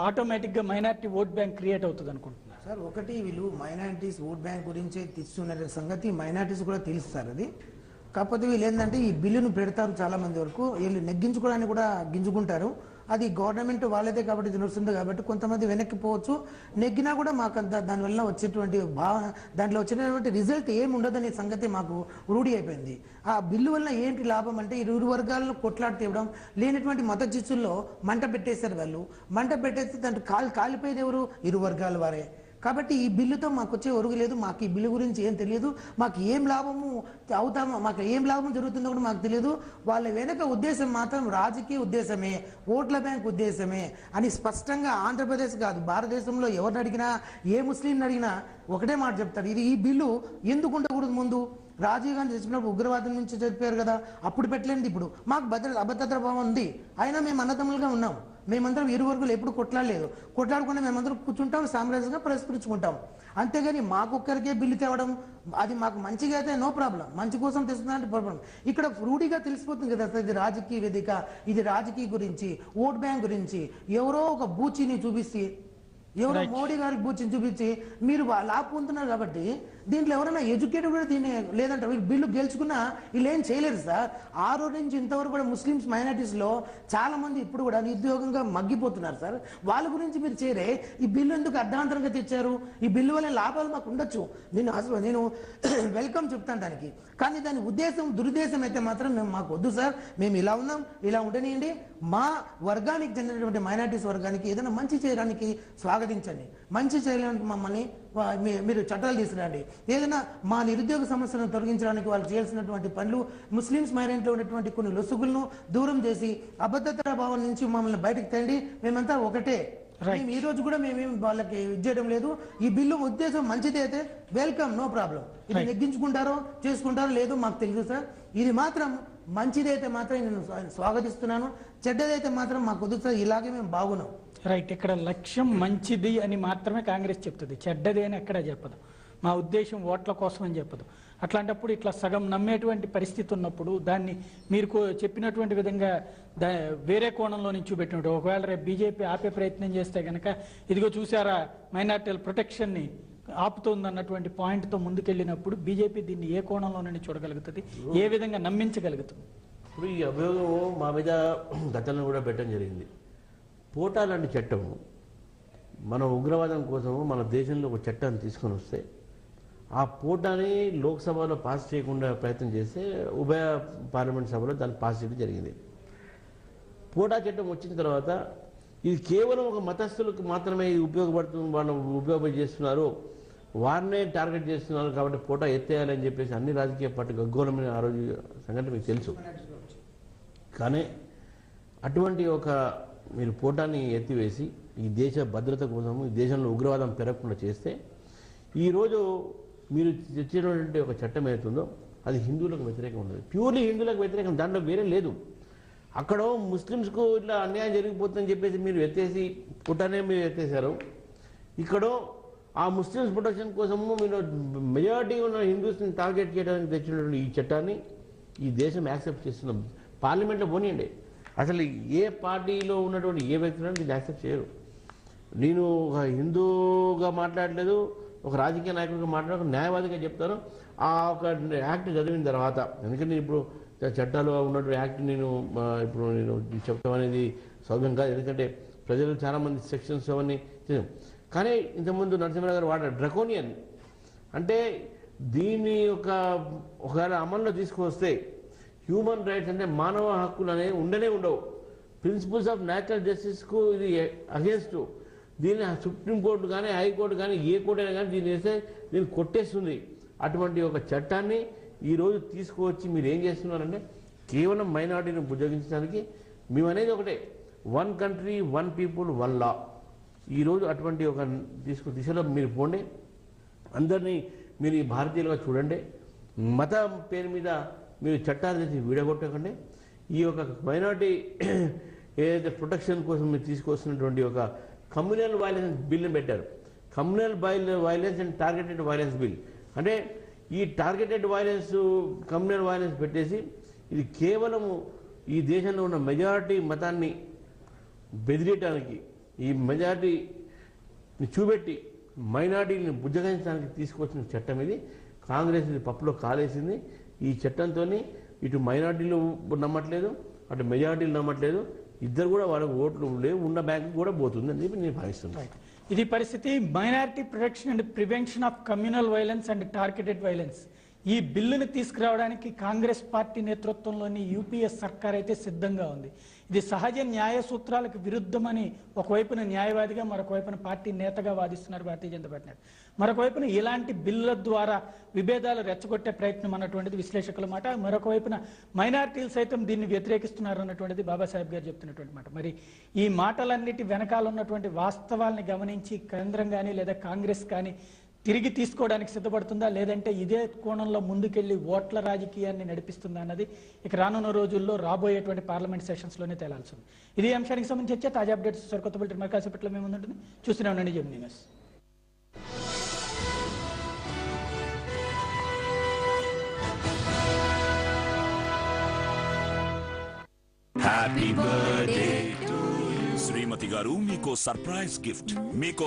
ఆటోమేటిక్గా మైనారిటీ ఓట్ బ్యాంక్ క్రియేట్ అవుతుంది అనుకుంటున్నారు? సార్, ఒకటి వీళ్ళు మైనారిటీస్ ఓట్ బ్యాంక్ గురించే తీస్తున్న సంగతి మైనారిటీస్ కూడా తెలుస్తారు. అది కాకపోతే వీళ్ళు ఏంటంటే ఈ బిల్లును పెడతారు, చాలా మంది వరకు వీళ్ళు నెగ్గించుకోవడానికి కూడా గింజుకుంటారు. అది గవర్నమెంట్ వాళ్ళదే కాబట్టి తెలుస్తుంది కాబట్టి కొంతమంది వెనక్కి పోవచ్చు. నెగ్గినా కూడా మాకంత దానివల్ల వచ్చేటువంటి దాంట్లో వచ్చినటువంటి రిజల్ట్ ఏమి ఉండదనే సంగతి మాకు రూఢి అయిపోయింది. ఆ బిల్లు వల్ల ఏంటి లాభం అంటే ఇరు వర్గాలను కొట్లాడి తేవడం, లేనటువంటి మత చిచ్చుల్లో మంట పెట్టేశారు. వాళ్ళు మంట పెట్టేస్తే దాంట్లో కాలిపోయేది ఎవరు? ఇరు వర్గాల వారే. కాబట్టి ఈ బిల్లుతో మాకు వచ్చే ఒరుగు లేదు. మాకు ఈ బిల్లు గురించి ఏం తెలియదు. మాకు ఏం లాభము అవుతామో, మాకు ఏం లాభం జరుగుతుందో కూడా మాకు తెలియదు. వాళ్ళ వెనక ఉద్దేశం మాత్రం రాజకీయ ఉద్దేశమే, ఓట్ల బ్యాంక్ ఉద్దేశమే అని స్పష్టంగా ఆంధ్రప్రదేశ్ కాదు భారతదేశంలో ఎవరిని అడిగినా, ఏ ముస్లింని అడిగినా ఒకటే మాట చెప్తారు. ఈ బిల్లు ఎందుకు ఉండకూడదు? ముందు రాజీవ్ గాంధీ చచ్చిపోయినప్పుడు ఉగ్రవాదం నుంచి చెప్పారు కదా, అప్పుడు పెట్టలేండి. ఇప్పుడు మాకు అభద్రతా భావం ఉంది, అయినా మేము అన్నదమ్ములుగా ఉన్నాం. మేమందరం ఇరు వర్గులు ఎప్పుడు కొట్లాడలేదు. కొట్లాడుకుంటే మేమందరం కూర్చుంటాం, సామ్రాజ్యంగా పరిష్కరించుకుంటాం. అంతేగాని మాకొక్కరికే బిల్లు తేవడం అది మాకు మంచిగా అయితే నో ప్రాబ్లం, మంచి కోసం తెస్తుందంటే ప్రాబ్లం. ఇక్కడ రూఢిగా తెలిసిపోతుంది కదా సార్, ఇది రాజకీయ వేదిక, ఇది రాజకీయ గురించి, ఓట్ బ్యాంక్ గురించి ఎవరో ఒక బూచిని చూపిస్తే, ఎవరో మోడీ గారికి బూచిని చూపించి మీరు లాభ పొందుతున్నారు. కాబట్టి దీంట్లో ఎవరైనా ఎడ్యుకేటెడ్ కూడా దీన్ని లేదంటే వీళ్ళు బిల్లు గెలుచుకున్నా వీళ్ళు ఏం చేయలేరు సార్. ఆ రోజు నుంచి ఇంతవరకు కూడా ముస్లిమ్స్ మైనారిటీస్లో చాలా మంది ఇప్పుడు కూడా నిరుద్యోగంగా మగ్గిపోతున్నారు సార్. వాళ్ళ గురించి మీరు చేరే ఈ బిల్లు ఎందుకు అర్ధాంతరంగా తెచ్చారు? ఈ బిల్లు వల్ల లాభాలు మాకు ఉండొచ్చు, నేను వెల్కమ్ చెప్తాను దానికి. కానీ దాని దురుద్దేశం అయితే మాత్రం మాకు వద్దు సార్. మేము ఇలా ఉన్నాం, ఇలా ఉండనియండి. మా వర్గానికి చెందినటువంటి మైనారిటీస్ వర్గానికి ఏదైనా మంచి చేయడానికి స్వాగతించండి. మంచి చేయడానికి మమ్మల్ని మీరు చట్టాలు తీసుకురండి. ఏదైనా మా నిరుద్యోగ సమస్యలను తొలగించడానికి వాళ్ళు చేయాల్సినటువంటి పనులు, ముస్లిమ్స్ మైనారిటీలో ఉన్నటువంటి కొన్ని లొసుగులను దూరం చేసి అభద్రతా భావం నుంచి మమ్మల్ని బయటకు తండి. మేమంతా ఒకటే. మేము ఈ రోజు కూడా మేమేం వాళ్ళకి ఇచ్చేయడం లేదు. ఈ బిల్లు ఉద్దేశం మంచిది అయితే వెల్కమ్, నో ప్రాబ్లం. ఇది నెగ్గించుకుంటారో చేసుకుంటారో లేదో మాకు తెలియదు సార్. ఇది మాత్రం మంచిదైతే మాత్రం నేను స్వాగతిస్తున్నాను, చెడ్డదైతే మాత్రం మాకు వద్దు సార్. ఇలాగే మేము బాగున్నాం. రైట్, ఇక్కడ లక్ష్యం మంచిది అని మాత్రమే కాంగ్రెస్ చెప్తుంది, చెడ్డది అని ఎక్కడా చెప్పదు. మా ఉద్దేశం ఓట్ల కోసం అని చెప్పదు. అట్లాంటప్పుడు ఇట్లా సగం నమ్మేటువంటి పరిస్థితి ఉన్నప్పుడు దాన్ని మీరు చెప్పినటువంటి విధంగా వేరే కోణంలో నుంచి చూపెట్టినట్టు ఒకవేళ రేపు బీజేపీ ఆపే ప్రయత్నం చేస్తే కనుక ఇదిగో చూసారా మైనార్టీల ప్రొటెక్షన్ని ఆపుతోందన్నటువంటి పాయింట్తో ముందుకెళ్ళినప్పుడు బీజేపీ దీన్ని ఏ కోణంలో నుండి చూడగలుగుతుంది, ఏ విధంగా నమ్మించగలుగుతుంది? ఇప్పుడు ఈ అభియోగం మా మీద గతంలో కూడా పెట్టడం జరిగింది. పోటా లాంటి చట్టం మన ఉగ్రవాదం కోసం మన దేశంలో ఒక చట్టాన్ని తీసుకొని వస్తే ఆ పోటాని లోక్సభలో పాస్ చేయకుండా ప్రయత్నం చేస్తే ఉభయ పార్లమెంట్ సభలో దాన్ని పాస్ చేయడం జరిగింది. పోటా చట్టం వచ్చిన తర్వాత ఇది కేవలం ఒక మతస్థులకు మాత్రమే ఉపయోగపడుతుంది, వాళ్ళు ఉపయోగం చేస్తున్నారు, వారినే టార్గెట్ చేస్తున్నారు కాబట్టి పోటా ఎత్తేయాలని చెప్పేసి అన్ని రాజకీయ పార్టీ గగ్గోళమైన ఆ రోజు సంగతి మీకు తెలుసు. కానీ అటువంటి ఒక మీరు పోటాన్ని ఎత్తివేసి ఈ దేశ భద్రత కోసము ఈ దేశంలో ఉగ్రవాదం పెరగకుండా చేస్తే ఈరోజు మీరు తెచ్చినటువంటి ఒక చట్టం ఏమవుతుందో అది హిందువులకు వ్యతిరేకం ఉండదు, ప్యూర్లీ హిందువులకు వ్యతిరేకం, దాంట్లో వేరే లేదు. అక్కడ ముస్లిమ్స్కు ఇట్లా అన్యాయం జరిగిపోతుందని చెప్పేసి మీరు ఎత్తేసి పుట్టనే మీరు ఎత్తేసారు. ఇక్కడ ఆ ముస్లిమ్స్ ప్రొటెక్షన్ కోసము మీరు మెజారిటీ ఉన్న హిందూస్ని టార్గెట్ చేయడానికి తెచ్చినటువంటి ఈ చట్టాన్ని ఈ దేశం యాక్సెప్ట్ చేస్తున్నాం. పార్లమెంట్లో పోనీయండి, అసలు ఏ పార్టీలో ఉన్నటువంటి ఏ వ్యక్తులను దీన్ని యాక్సెప్ట్ చేయరు. నేను ఒక హిందూగా మాట్లాడలేదు, ఒక రాజకీయ నాయకుడిగా మాట్లాడ, ఒక న్యాయవాదిగా చెప్తాను. ఆ ఒక యాక్ట్ చదివిన తర్వాత, ఎందుకంటే ఇప్పుడు చట్టాలు ఉన్నటువంటి యాక్ట్ ఇప్పుడు నేను చెప్తాం అనేది సౌమ్యం కాదు, ఎందుకంటే ప్రజలు చాలామంది సెక్షన్స్ అవన్నీ కానీ ఇంతకుముందు నరసింహరావు గారు వాడారు డ్రకోనియన్. అంటే దీని ఒకవేళ అమల్లో తీసుకొస్తే హ్యూమన్ రైట్స్ అంటే మానవ హక్కులు అనేవి ఉండవు. ప్రిన్సిపల్స్ ఆఫ్ న్యాచురల్ జస్టిస్కు ఇది అగేన్స్ట్. దీన్ని సుప్రీంకోర్టు కానీ హైకోర్టు కానీ ఏ కోర్టు అయినా కానీ దీన్ని వేస్తే దీన్ని కొట్టేస్తుంది. అటువంటి ఒక చట్టాన్ని ఈరోజు తీసుకువచ్చి మీరు ఏం చేస్తున్నారంటే కేవలం మైనారిటీని బుజ్జగించడానికి మేము అనేది ఒకటే, 1 కంట్రీ 1 పీపుల్ 1 లా. ఈరోజు అటువంటి ఒక దిశలో మీరు పోండి, అందరినీ మీరు ఈ భారతీయులుగా చూడండి. మతం పేరు మీద మీరు చట్టాలు చేసి విడగొట్టకండి. ఈ యొక్క మైనారిటీ ఏదైతే ప్రొటెక్షన్ కోసం మీరు తీసుకొస్తున్నటువంటి ఒక కమ్యూనల్ వైలెన్స్ బిల్ని పెట్టారు. Communal violence and targeted violence bill. అంటే ఈ టార్గెటెడ్ వైలెన్స్ కమ్యూనల్ వైలెన్స్ పెట్టేసి ఇది కేవలము ఈ దేశంలో ఉన్న మెజారిటీ మతాన్ని బెదిరియటానికి, ఈ మెజారిటీని చూపెట్టి మైనారిటీని బుజ్జగించడానికి తీసుకొచ్చిన చట్టం ఇది. కాంగ్రెస్ ఇది పప్పులో కాలేసింది. ఈ చట్టంతో ఇటు మైనారిటీలు నమ్మట్లేదు, అటు మెజారిటీలు నమ్మట్లేదు. ఇద్దరు కూడా వాళ్ళకు ఓట్లు లేవు, ఉన్న బ్యాంకు కూడా పోతుంది అని చెప్పి నేను భావిస్తున్నాను. ఇది పరిస్థితి. Minority protection and prevention of communal violence and targeted violence ఈ బిల్లును తీసుకురావడానికి కాంగ్రెస్ పార్టీ నేతృత్వంలోని యూపీఏ సర్కార్ అయితే సిద్ధంగా ఉంది. ఇది సహజ న్యాయ సూత్రాలకు విరుద్ధమని ఒకవైపున న్యాయవాదిగా, మరొక వైపున పార్టీ నేతగా వాదిస్తున్నారు భారతీయ జనతా పార్టీ నేత. మరొక వైపున ఇలాంటి బిల్లుల ద్వారా విభేదాలు రెచ్చగొట్టే ప్రయత్నం అన్నటువంటిది విశ్లేషకుల మాట. మరొక వైపున మైనారిటీలు సైతం దీన్ని వ్యతిరేకిస్తున్నారు అన్నటువంటిది బాబాసాహెబ్ గారు చెప్తున్నటువంటి మాట. మరి ఈ మాటలన్నిటి వెనకాల ఉన్నటువంటి వాస్తవాల్ని గమనించి కేంద్రం కానీ లేదా కాంగ్రెస్ కానీ తిరిగి తీసుకోవడానికి సిద్ధపడుతుందా, లేదంటే ఇదే కోణంలో ముందుకెళ్లి ఓట్ల రాజకీయాన్ని నడిపిస్తుందా అన్నది ఇక రానున్న రోజుల్లో రాబోయేటువంటి పార్లమెంట్ సెషన్స్లోనే తేలాల్సి ఉంది. ఇదే అంశానికి సంబంధించి తాజా అప్డేట్స్ సరికొత్త బులెటిన్ మరి కాసేపట్లో మేము ముందుంటుంది. చూస్తూనే ఉండండి జెమినీ న్యూస్. హ్యాపీ బర్త్డే శ్రీమతి గారు, మీకో సర్ప్రైజ్ గిఫ్ట్. మీకో